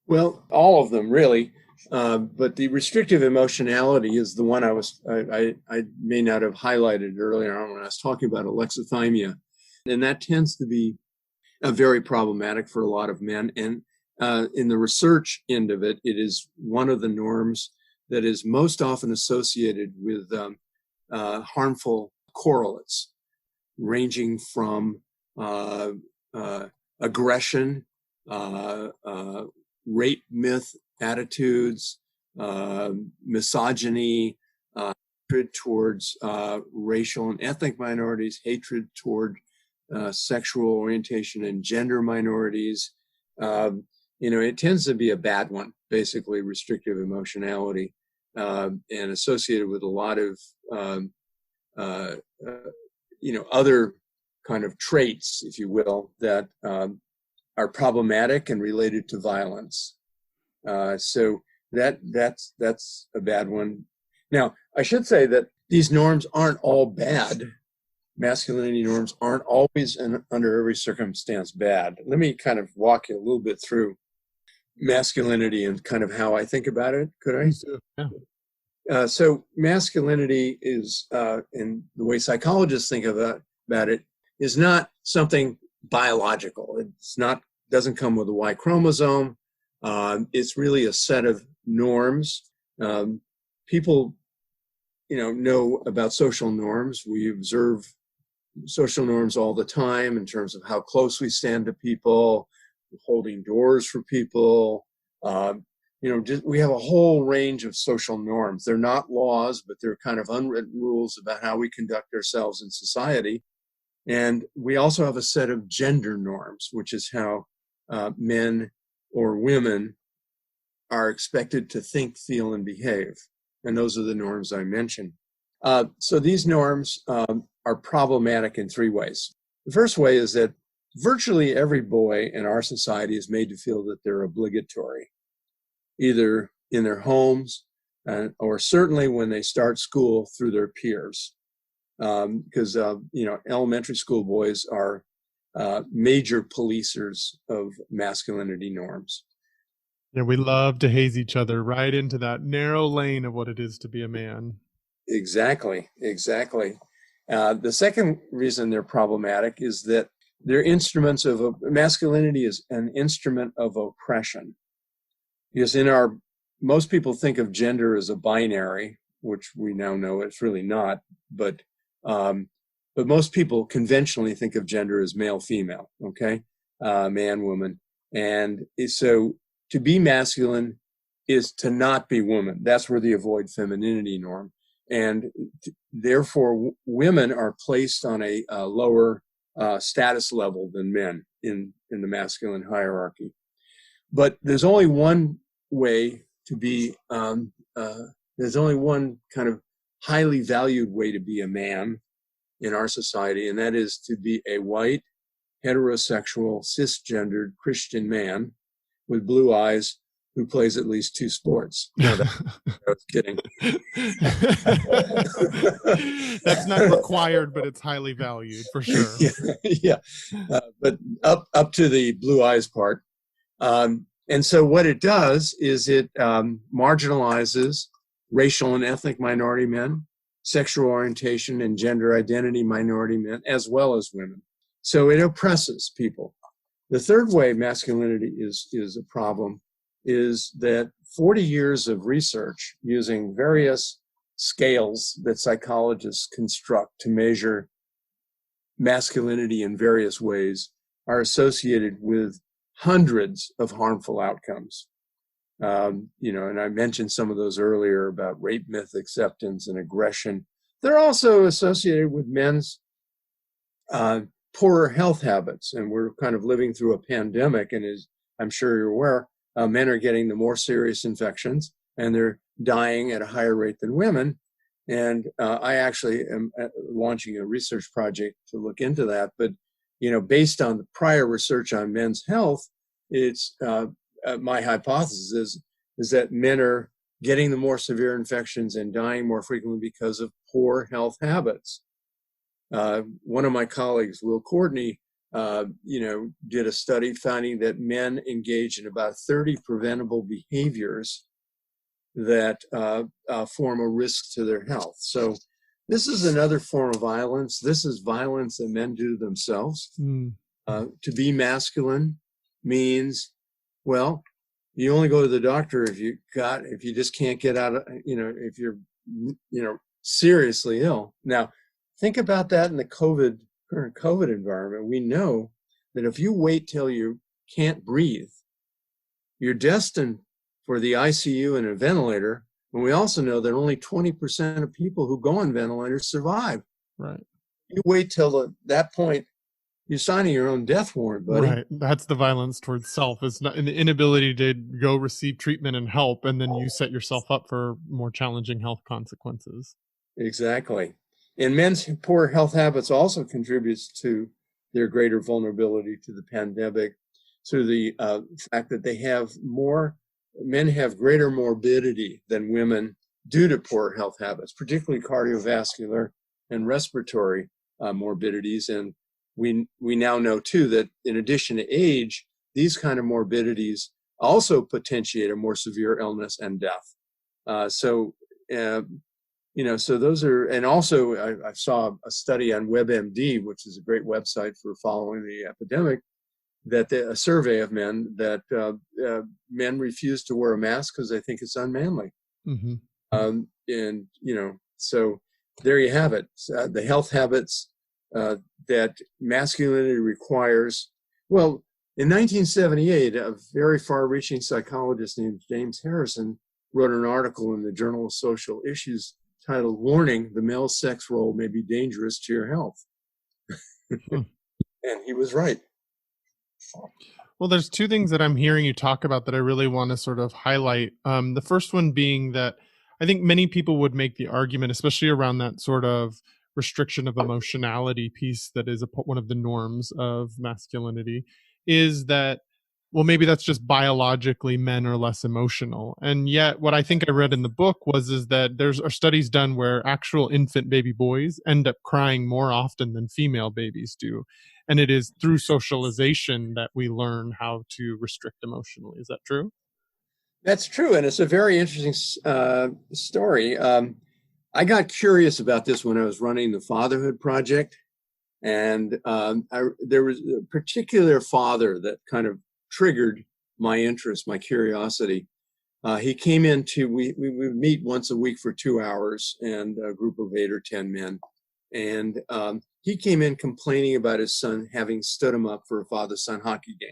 Well, all of them really, but the restrictive emotionality is the one I may not have highlighted earlier on when I was talking about alexithymia, and that tends to be very problematic for a lot of men. And in the research end of it, it is one of the norms that is most often associated with harmful correlates, ranging from uh, aggression, uh, uh, rape myth attitudes, misogyny, hatred towards racial and ethnic minorities, hatred toward sexual orientation and gender minorities. It tends to be a bad one, basically restrictive emotionality, and associated with a lot of uh, other kind of traits, if you will, that are problematic and related to violence. So that's a bad one. Now, I should say that these norms aren't all bad. Masculinity norms aren't always and under every circumstance bad. Let me kind of walk you a little bit through masculinity and kind of how I think about it. Could I? Yeah. So masculinity is, in the way psychologists think about it, is not something biological. It's not, doesn't come with a Y chromosome. It's really a set of norms. People, know about social norms. We observe social norms all the time in terms of how close we stand to people, holding doors for people. We have a whole range of social norms. They're not laws, but they're kind of unwritten rules about how we conduct ourselves in society. And we also have a set of gender norms, which is how men or women are expected to think, feel, and behave. And those are the norms I mentioned. So these norms are problematic in 3 ways. The first way is that virtually every boy in our society is made to feel that they're obligatory, either in their homes or certainly when they start school through their peers. Because elementary school boys are major policers of masculinity norms. Yeah, we love to haze each other right into that narrow lane of what it is to be a man. Exactly. The second reason they're problematic is that they're instruments of masculinity is an instrument of oppression. Because most people think of gender as a binary, which we now know it's really not, but most people conventionally think of gender as male, female, okay? Man, woman. And so to be masculine is to not be woman. That's where the avoid femininity norm. And therefore, women are placed on a lower status level than men in the masculine hierarchy. But there's only one way to be, there's only one kind of highly valued way to be a man in our society, and that is to be a white, heterosexual, cisgendered Christian man with blue eyes who plays at least 2 sports. No, I was kidding. That's not required, but it's highly valued for sure. Yeah. But up to the blue eyes part. And so what it does is it marginalizes racial and ethnic minority men, sexual orientation and gender identity minority men, as well as women. So it oppresses people. The third way masculinity is a problem is that 40 years of research using various scales that psychologists construct to measure masculinity in various ways are associated with hundreds of harmful outcomes. And I mentioned some of those earlier about rape myth acceptance and aggression. They're also associated with men's poorer health habits. And we're kind of living through a pandemic. And as I'm sure you're aware, men are getting the more serious infections and they're dying at a higher rate than women. And I actually am launching a research project to look into that. But, based on the prior research on men's health, it's my hypothesis is that men are getting the more severe infections and dying more frequently because of poor health habits. One of my colleagues, Will Courtney, did a study finding that men engage in about 30 preventable behaviors that form a risk to their health. So this is another form of violence. This is violence that men do themselves. To be masculine means, well, you only go to the doctor if you just can't get out of, if you're, seriously ill. Now, think about that in the current COVID environment. We know that if you wait till you can't breathe, you're destined for the ICU and a ventilator. And we also know that only 20% of people who go on ventilators survive. Right. You wait till that point, you're signing your own death warrant, buddy. Right. That's the violence towards self. It's not the inability to go receive treatment and help, and then you set yourself up for more challenging health consequences. Exactly. And men's poor health habits also contributes to their greater vulnerability to the pandemic through the fact that men have greater morbidity than women due to poor health habits, particularly cardiovascular and respiratory morbidities. And we now know too that in addition to age, these kind of morbidities also potentiate a more severe illness and death. So those are, and also I saw a study on WebMD, which is a great website for following the epidemic, that a survey of men that men refuse to wear a mask because they think it's unmanly. Mm-hmm. So there you have it. The health habits that masculinity requires. Well, in 1978, a very far-reaching psychologist named James Harrison wrote an article in the Journal of Social Issues titled "Warning: The Male Sex Role May Be Dangerous to Your Health." And he was right. Well, there's two things that I'm hearing you talk about that I really want to sort of highlight. The first one being that I think many people would make the argument, especially around that sort of restriction of emotionality piece that is one of the norms of masculinity, is that, well, maybe that's just biologically men are less emotional. And yet what I think I read in the book is that are studies done where actual infant baby boys end up crying more often than female babies do. And it is through socialization that we learn how to restrict emotionally. Is that true? That's true. And it's a very interesting story. I got curious about this when I was running the Fatherhood Project. And there was a particular father that kind of triggered my interest, my curiosity. He came we would meet once a week for 2 hours, and a group of 8 or 10 men. And he came in complaining about his son having stood him up for a father-son hockey game.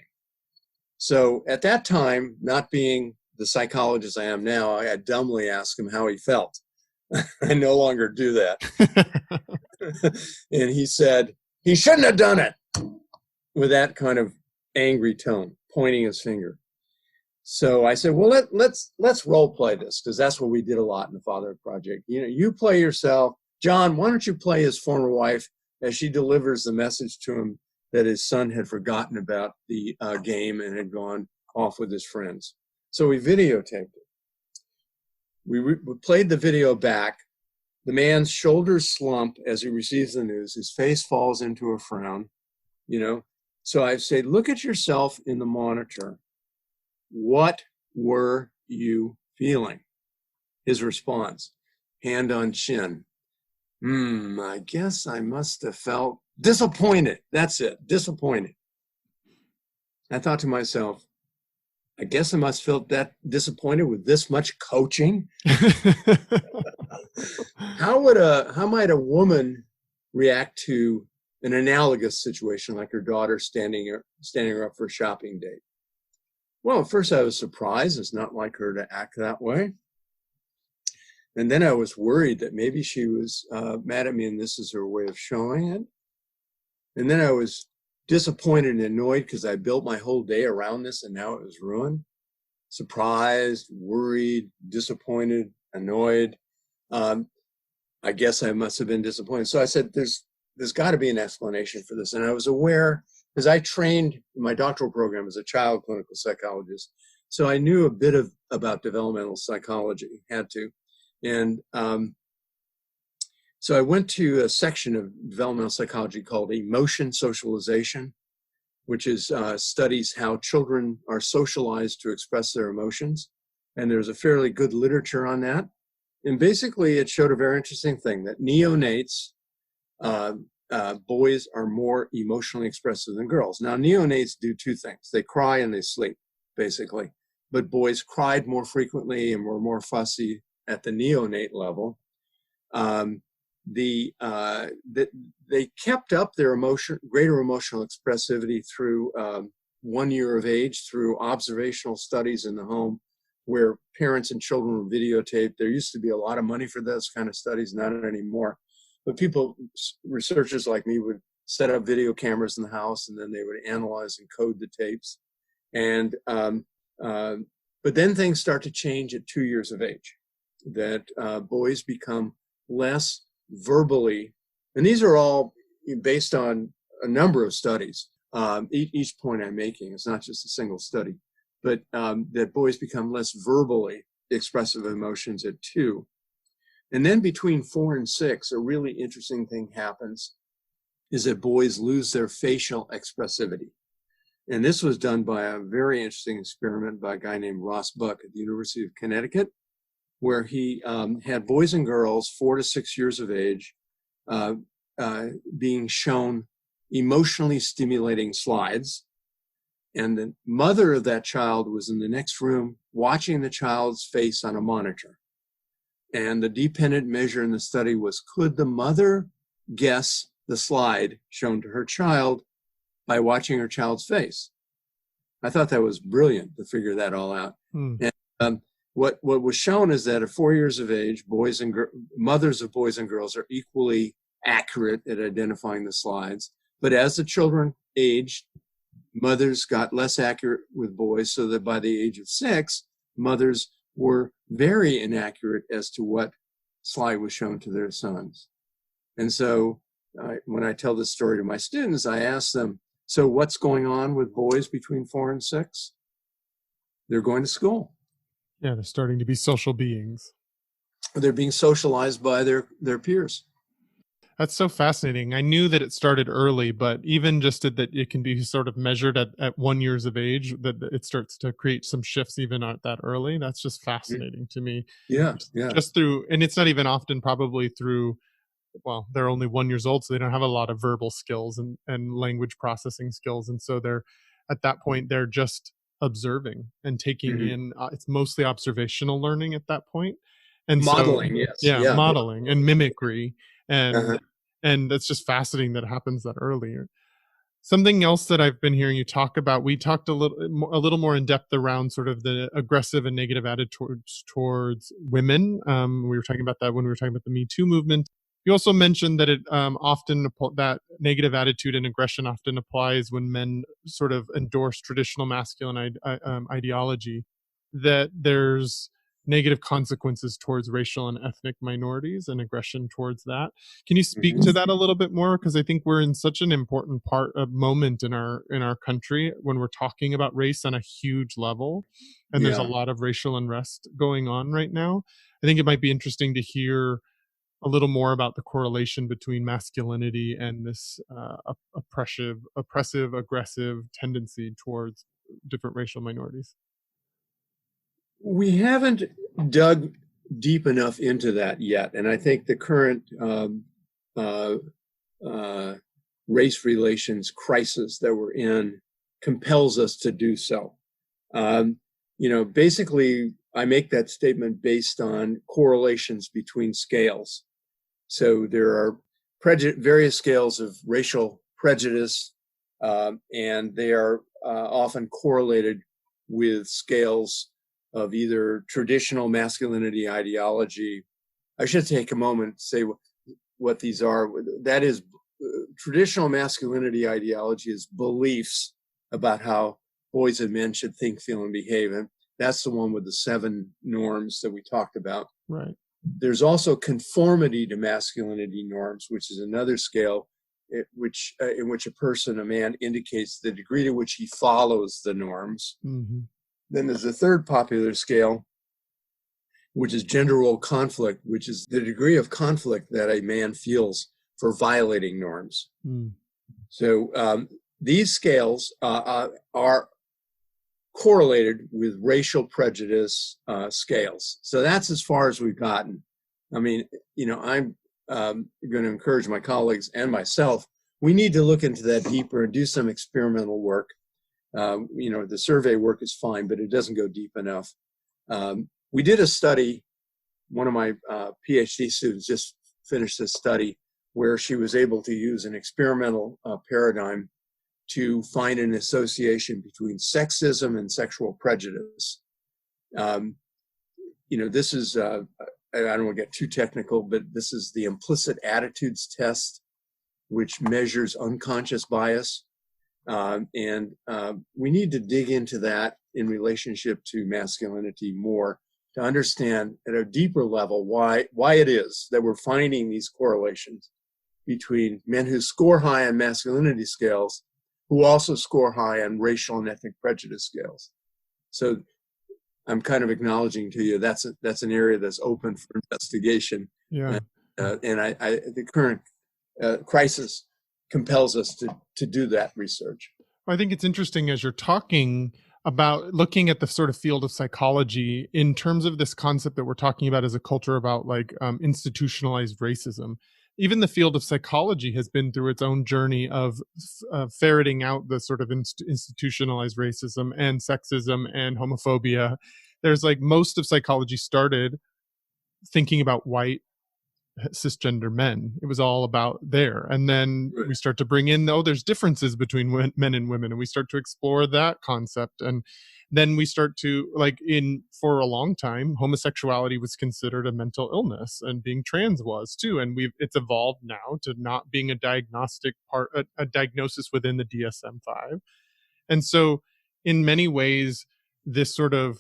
So at that time, not being the psychologist I am now, I dumbly asked him how he felt. I no longer do that. And he said, he shouldn't have done it, with that kind of angry tone, pointing his finger. So I said, well, let's role play this, because that's what we did a lot in the Fatherhood Project. You play yourself. John, why don't you play his former wife as she delivers the message to him that his son had forgotten about the game and had gone off with his friends. So we videotaped it. We played the video back. The man's shoulders slump as he receives the news. His face falls into a frown, So I say, look at yourself in the monitor. what were you feeling? His response, hand on chin. I guess I must have felt disappointed. That's it, disappointed. I thought to myself, I guess I must felt that disappointed with this much coaching. How might a woman react to an analogous situation like her daughter standing her up for a shopping date? Well, at first I was surprised. It's not like her to act that way. And then I was worried that maybe she was mad at me and this is her way of showing it. And then I was disappointed and annoyed because I built my whole day around this and now it was ruined. Surprised, worried, disappointed, annoyed. I guess I must have been disappointed. So I said, there's got to be an explanation for this. And I was aware, because I trained in my doctoral program as a child clinical psychologist. So I knew a bit about developmental psychology, had to. And so I went to a section of developmental psychology called emotion socialization, which is studies how children are socialized to express their emotions. And there's a fairly good literature on that. And basically, it showed a very interesting thing, that neonates, boys are more emotionally expressive than girls. Now, neonates do two things. They cry and they sleep, basically. But boys cried more frequently and were more fussy at the neonate level. They kept up their greater emotional expressivity through 1 year of age, through observational studies in the home, where parents and children were videotaped. There used to be a lot of money for those kind of studies, not anymore. But researchers like me would set up video cameras in the house, and then they would analyze and code the tapes. And but then things start to change at 2 years of age, that boys become less verbally, and these are all based on a number of studies. Each point I'm making is not just a single study, but that boys become less verbally expressive of emotions at 2. And then between 4 and 6, a really interesting thing happens, is that boys lose their facial expressivity. And this was done by a very interesting experiment by a guy named Ross Buck at the University of Connecticut, where he had boys and girls 4 to 6 years of age being shown emotionally stimulating slides. And the mother of that child was in the next room watching the child's face on a monitor. And the dependent measure in the study was, could the mother guess the slide shown to her child by watching her child's face? I thought that was brilliant to figure that all out. And what was shown is that at 4 years of age, mothers of boys and girls are equally accurate at identifying the slides. But as the children aged, mothers got less accurate with boys, so that by the age of 6, mothers were very inaccurate as to what slide was shown to their sons. And so when I tell this story to my students, I ask them, so what's going on with boys between 4 and 6? They're going to school. Yeah, they're starting to be social beings. They're being socialized by their peers. That's so fascinating. I knew that it started early, but even just that it can be sort of measured at 1 year of age, that it starts to create some shifts even at that early. That's just fascinating to me. Yeah. Just through, and it's not even often probably through, well, they're only 1 year old, so they don't have a lot of verbal skills and language processing skills. And so they're, at that point, they're just observing and taking in, it's mostly observational learning at that point. And modeling, so, yes. Yeah, modeling and mimicry. And that's just fascinating that it happens that earlier. Something else that I've been hearing you talk about, we talked a little more in depth around sort of the aggressive and negative attitudes towards women. We were talking about that when we were talking about the Me Too movement. You also mentioned that it that negative attitude and aggression often applies when men sort of endorse traditional masculine ideology, that there's negative consequences towards racial and ethnic minorities and aggression towards that. Can you speak to that a little bit more? Because I think we're in such an important moment in our country when we're talking about race on a huge level, and there's a lot of racial unrest going on right now. I think it might be interesting to hear a little more about the correlation between masculinity and this oppressive, aggressive tendency towards different racial minorities. We haven't dug deep enough into that yet, and I think the current uh, uh, race relations crisis that we're in compels us to do so. Basically, I make that statement based on correlations between scales. So there are various scales of racial prejudice, and they are often correlated with scales of either traditional masculinity ideology. I should take a moment to say what these are. That is, traditional masculinity ideology is beliefs about how boys and men should think, feel, and behave. And that's the one with the 7 norms that we talked about. Right. There's also conformity to masculinity norms, which is another scale in which a person, a man, indicates the degree to which he follows the norms. Mm-hmm. Then there's a third popular scale, which is gender role conflict, which is the degree of conflict that a man feels for violating norms. Mm. So these scales are correlated with racial prejudice scales. So that's as far as we've gotten. I mean, I'm going to encourage my colleagues and myself, we need to look into that deeper and do some experimental work. The survey work is fine, but it doesn't go deep enough. We did a study, one of my PhD students just finished this study where she was able to use an experimental paradigm to find an association between sexism and sexual prejudice. This is, I don't want to get too technical, but this is the implicit attitudes test, which measures unconscious bias. And we need to dig into that in relationship to masculinity more to understand at a deeper level why it is that we're finding these correlations between men who score high on masculinity scales who also score high on racial and ethnic prejudice scales. So I'm kind of acknowledging to you that's an area that's open for investigation. Yeah. And I the current crisis compels us to do that research. I think it's interesting as you're talking about looking at the sort of field of psychology in terms of this concept that we're talking about as a culture about like institutionalized racism. Even the field of psychology has been through its own journey of ferreting out the sort of institutionalized racism and sexism and homophobia. There's like most of psychology started thinking about white cisgender men. It was all about there. And then we start to bring in, there's differences between men and women, and we start to explore that concept. And then we start to for a long time, homosexuality was considered a mental illness, and being trans was too. And it's evolved now to not being a diagnostic part, a diagnosis within the DSM-5. And so in many ways, this sort of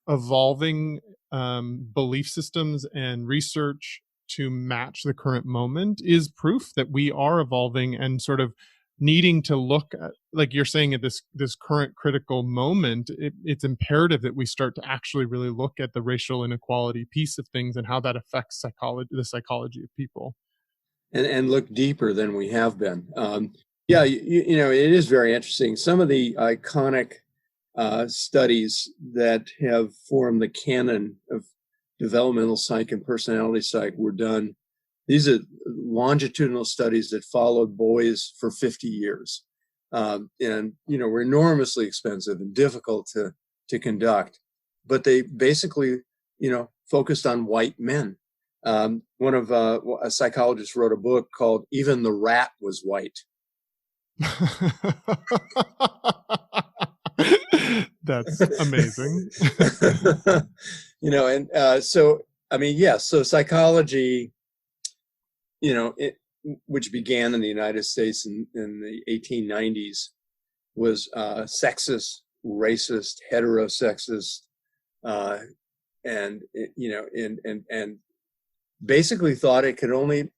evolving belief systems and research to match the current moment is proof that we are evolving and sort of needing to look at, like you're saying, at this current critical moment. It's imperative that we start to actually really look at the racial inequality piece of things and how that affects the psychology of people, and look deeper than we have been. It is very interesting. Some of the iconic studies that have formed the canon of developmental psych and personality psych were done. These are longitudinal studies that followed boys for 50 years. And were enormously expensive and difficult to conduct. But they basically, focused on white men. One of a psychologist wrote a book called "Even the Rat Was White." That's amazing. So psychology, which began in the United States in the 1890s, was sexist, racist, heterosexist, and basically thought it could only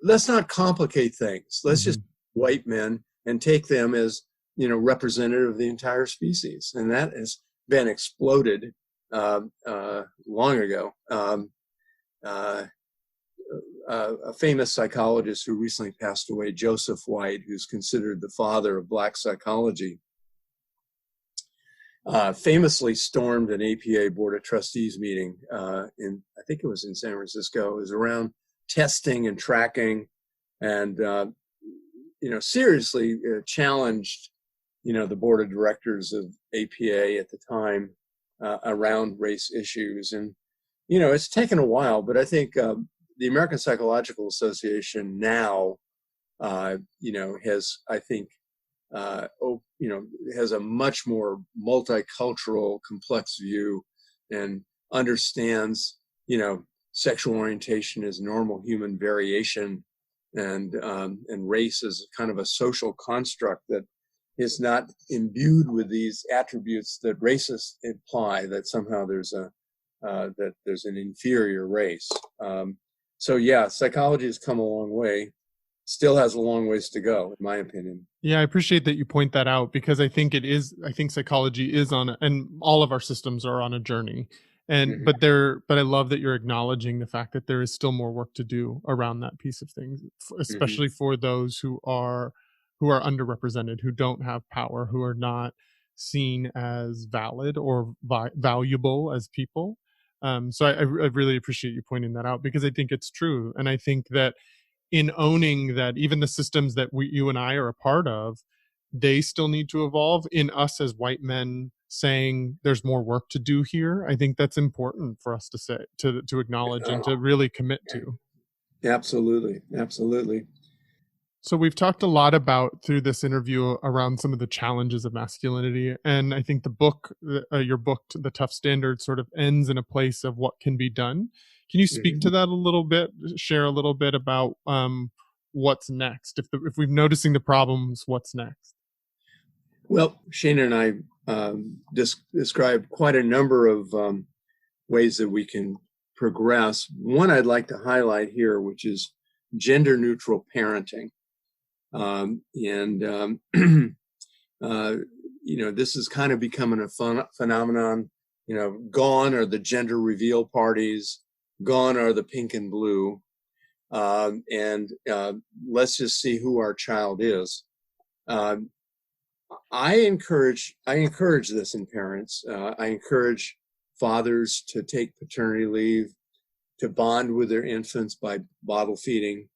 let's not complicate things. Let's just white men and take them as representative of the entire species, and that has been exploded long ago. A famous psychologist who recently passed away, Joseph White, who's considered the father of Black psychology, famously stormed an APA Board of Trustees meeting I think it was in San Francisco. It was around testing and tracking, and seriously challenged the board of directors of APA at the time around race issues. And it's taken a while, but I think the American Psychological Association now has, I think, has a much more multicultural, complex view, and understands, sexual orientation as normal human variation, and race is kind of a social construct that is not imbued with these attributes that racists imply, that somehow there's an inferior race. So yeah, psychology has come a long way. Still has a long ways to go, in my opinion. Yeah, I appreciate that you point that out, because I think psychology is and all of our systems are on a journey. And but I love that you're acknowledging the fact that there is still more work to do around that piece of things, especially for those who are underrepresented, who don't have power, who are not seen as valid or valuable as people. So I really appreciate you pointing that out, because I think it's true. And I think that in owning that even the systems that you and I are a part of, they still need to evolve. In us as white men saying there's more work to do here, I think that's important for us to say, to acknowledge, and to really commit to. Absolutely. So we've talked a lot about, through this interview, around some of the challenges of masculinity. And I think the book, your book, The Tough Standard, sort of ends in a place of what can be done. Can you speak to that a little bit, share a little bit about what's next? If we're noticing the problems, what's next? Well, Shana and I described quite a number of ways that we can progress. One I'd like to highlight here, which is gender neutral parenting. This is kind of becoming a phenomenon. Gone are the gender reveal parties, gone are the pink and blue, and let's just see who our child is. I encourage this in parents. I encourage fathers to take paternity leave, to bond with their infants by bottle feeding.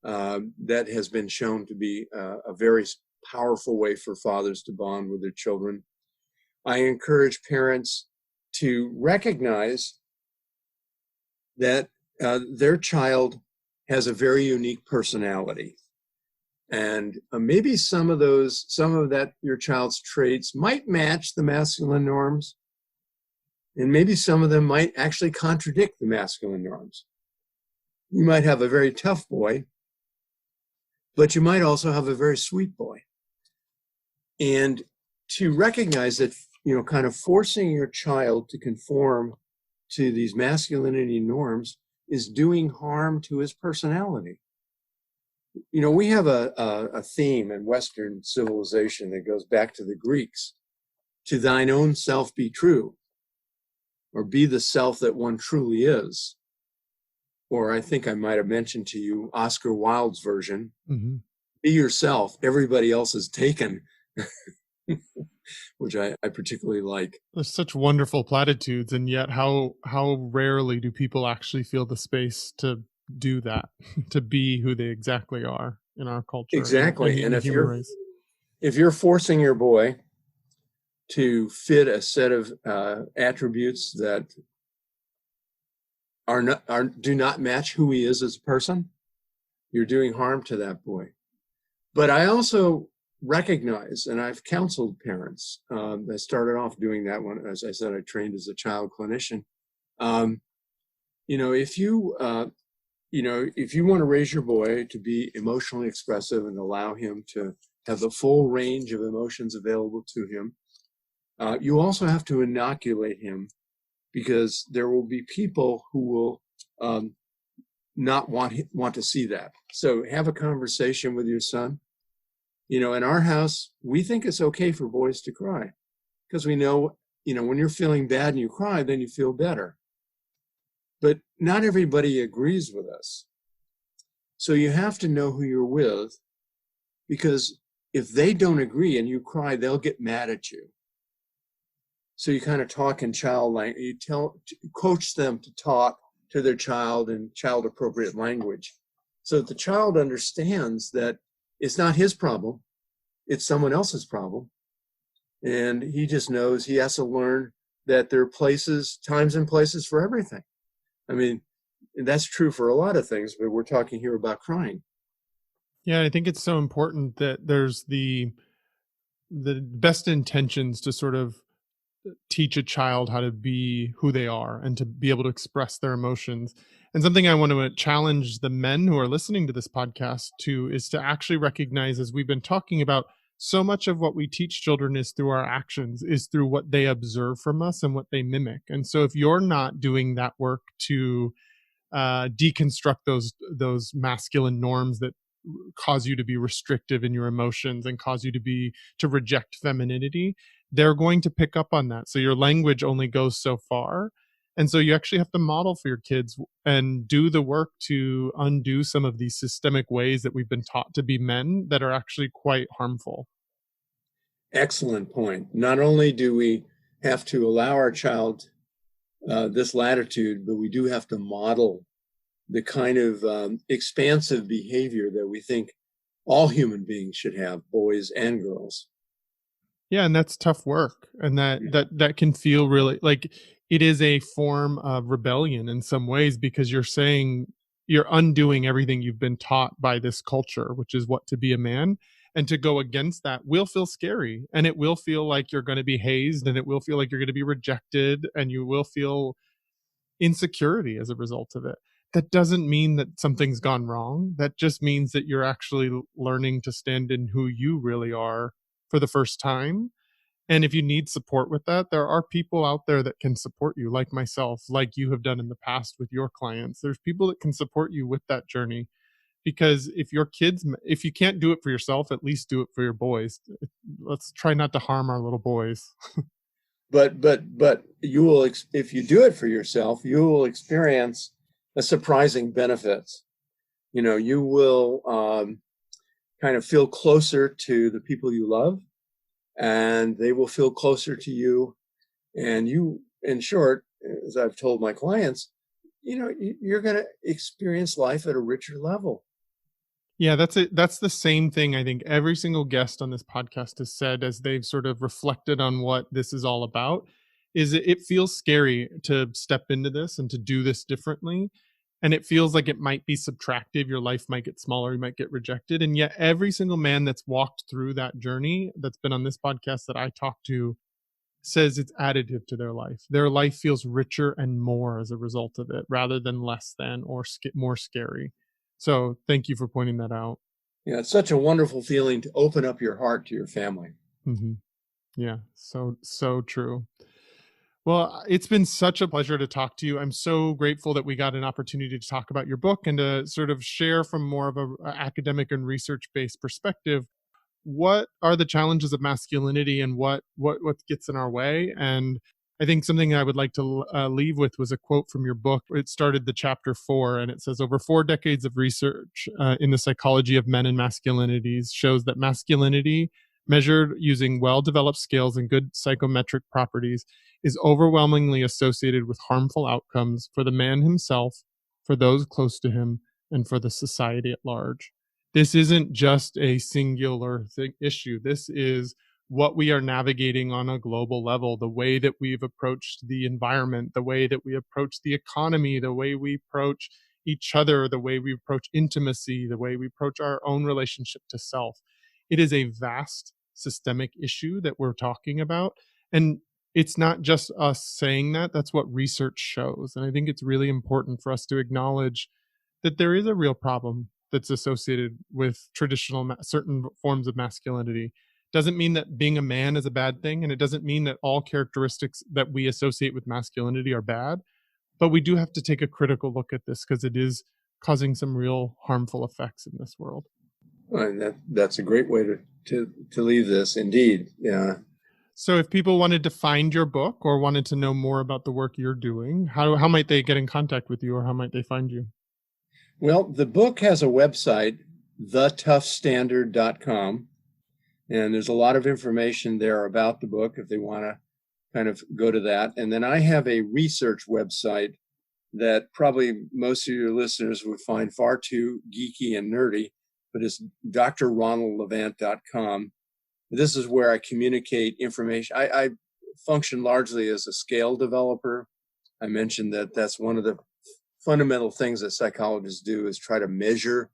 That has been shown to be a very powerful way for fathers to bond with their children. I encourage parents to recognize that their child has a very unique personality. And maybe some of that your child's traits might match the masculine norms, and maybe some of them might actually contradict the masculine norms. You might have a very tough boy, but you might also have a very sweet boy. And to recognize that, kind of forcing your child to conform to these masculinity norms is doing harm to his personality. We have a theme in Western civilization that goes back to the Greeks: to thine own self be true, or be the self that one truly is. Or I think I might have mentioned to you Oscar Wilde's version: be yourself, everybody else is taken, which I particularly like. There's such wonderful platitudes, and yet how rarely do people actually feel the space to do that, to be who they exactly are in our culture. Exactly. And if you're forcing your boy to fit a set of attributes that do not match who he is as a person, you're doing harm to that boy. But I also recognize, and I've counseled parents. I started off doing that when, as I said, I trained as a child clinician. If you want to raise your boy to be emotionally expressive and allow him to have the full range of emotions available to him, you also have to inoculate him, because there will be people who will not want to see that. So have a conversation with your son. In our house, we think it's okay for boys to cry, because we know, when you're feeling bad and you cry, then you feel better. But not everybody agrees with us. So you have to know who you're with, because if they don't agree and you cry, they'll get mad at you. So you kind of talk in child language. Coach them to talk to their child in child appropriate language, so that the child understands that it's not his problem, it's someone else's problem. And he just knows he has to learn that there are places, times and places for everything. I mean, that's true for a lot of things, but we're talking here about crying. Yeah, I think it's so important that there's the best intentions to sort of teach a child how to be who they are and to be able to express their emotions. And something I want to challenge the men who are listening to this podcast to is to actually recognize, as we've been talking about, so much of what we teach children is through our actions, is through what they observe from us and what they mimic. And so if you're not doing that work to deconstruct those masculine norms that cause you to be restrictive in your emotions and cause you to reject femininity, they're going to pick up on that. So your language only goes so far. And so you actually have to model for your kids and do the work to undo some of these systemic ways that we've been taught to be men that are actually quite harmful. Excellent point. Not only do we have to allow our child this latitude, but we do have to model the kind of expansive behavior that we think all human beings should have, boys and girls. Yeah, and that's tough work, and that can feel really like it is a form of rebellion in some ways, because you're undoing everything you've been taught by this culture, which is what to be a man. And to go against that will feel scary, and it will feel like you're going to be hazed, and it will feel like you're going to be rejected, and you will feel insecurity as a result of it. That doesn't mean that something's gone wrong. That just means that you're actually learning to stand in who you really are for the first time. And if you need support with that, there are people out there that can support you, like myself, like you have done in the past with your clients. There's people that can support you with that journey. Because if you can't do it for yourself, at least do it for your boys. Let's try not to harm our little boys. But you will, if you do it for yourself, you will experience a surprising benefits. You will kind of feel closer to the people you love, and they will feel closer to you. And you, in short, as I've told my clients, you're going to experience life at a richer level. Yeah, that's it. That's the same thing I think every single guest on this podcast has said as they've sort of reflected on what this is all about. Is it feels scary to step into this and to do this differently. And it feels like it might be subtractive. Your life might get smaller, you might get rejected. And yet every single man that's walked through that journey that's been on this podcast that I talk to says it's additive to their life. Their life feels richer and more as a result of it, rather than less than or more scary. So thank you for pointing that out. Yeah, it's such a wonderful feeling to open up your heart to your family. Mm-hmm. Yeah, so true. Well, it's been such a pleasure to talk to you. I'm so grateful that we got an opportunity to talk about your book and to sort of share from more of a academic and research-based perspective what are the challenges of masculinity and what gets in our way. And I think something I would like to leave with was a quote from your book. It started the chapter 4, and it says, over 4 decades of research in the psychology of men and masculinities shows that masculinity, measured using well-developed scales and good psychometric properties, is overwhelmingly associated with harmful outcomes for the man himself, for those close to him, and for the society at large. This isn't just a singular issue. This is what we are navigating on a global level, the way that we've approached the environment, the way that we approach the economy, the way we approach each other, the way we approach intimacy, the way we approach our own relationship to self. It is a vast systemic issue that we're talking about. And it's not just us saying that, that's what research shows. And I think it's really important for us to acknowledge that there is a real problem that's associated with traditional certain forms of masculinity. Doesn't mean that being a man is a bad thing, and it doesn't mean that all characteristics that we associate with masculinity are bad, but we do have to take a critical look at this because it is causing some real harmful effects in this world. And that's a great way to leave this, indeed. Yeah. So if people wanted to find your book or wanted to know more about the work you're doing, how might they get in contact with you, or how might they find you? Well, the book has a website, thetoughstandard.com, and there's a lot of information there about the book if they want to kind of go to that. And then I have a research website that probably most of your listeners would find far too geeky and nerdy, but it's drronaldlevant.com. This is where I communicate information. I function largely as a scale developer. I mentioned that that's one of the fundamental things that psychologists do is try to measure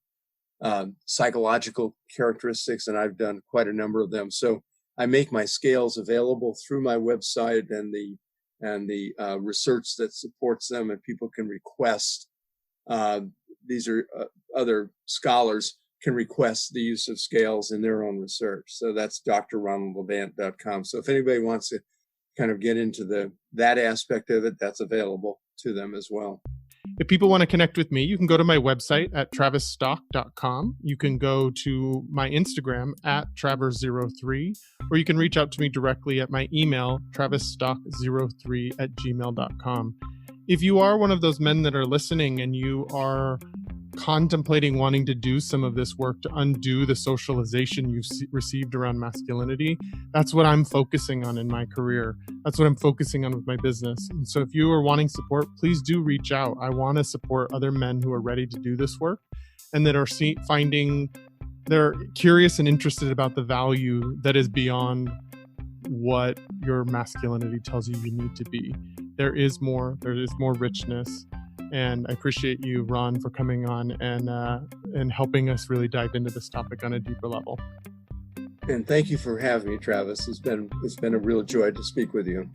psychological characteristics, and I've done quite a number of them. So I make my scales available through my website and the research that supports them, and people can request. These are other scholars can request the use of scales in their own research. So that's drronaldlevant.com. So if anybody wants to kind of get into that aspect of it, that's available to them as well. If people want to connect with me, you can go to my website at travisstock.com. You can go to my Instagram at travers03, or you can reach out to me directly at my email, travisstock03@gmail.com. If you are one of those men that are listening and you are contemplating wanting to do some of this work to undo the socialization you've received around masculinity, that's what I'm focusing on in my career. That's what I'm focusing on with my business. And so if you are wanting support, please do reach out. I want to support other men who are ready to do this work and that are they're curious and interested about the value that is beyond what your masculinity tells you need to be. There is more richness. And I appreciate you, Ron, for coming on and helping us really dive into this topic on a deeper level. And thank you for having me, Travis. It's been a real joy to speak with you.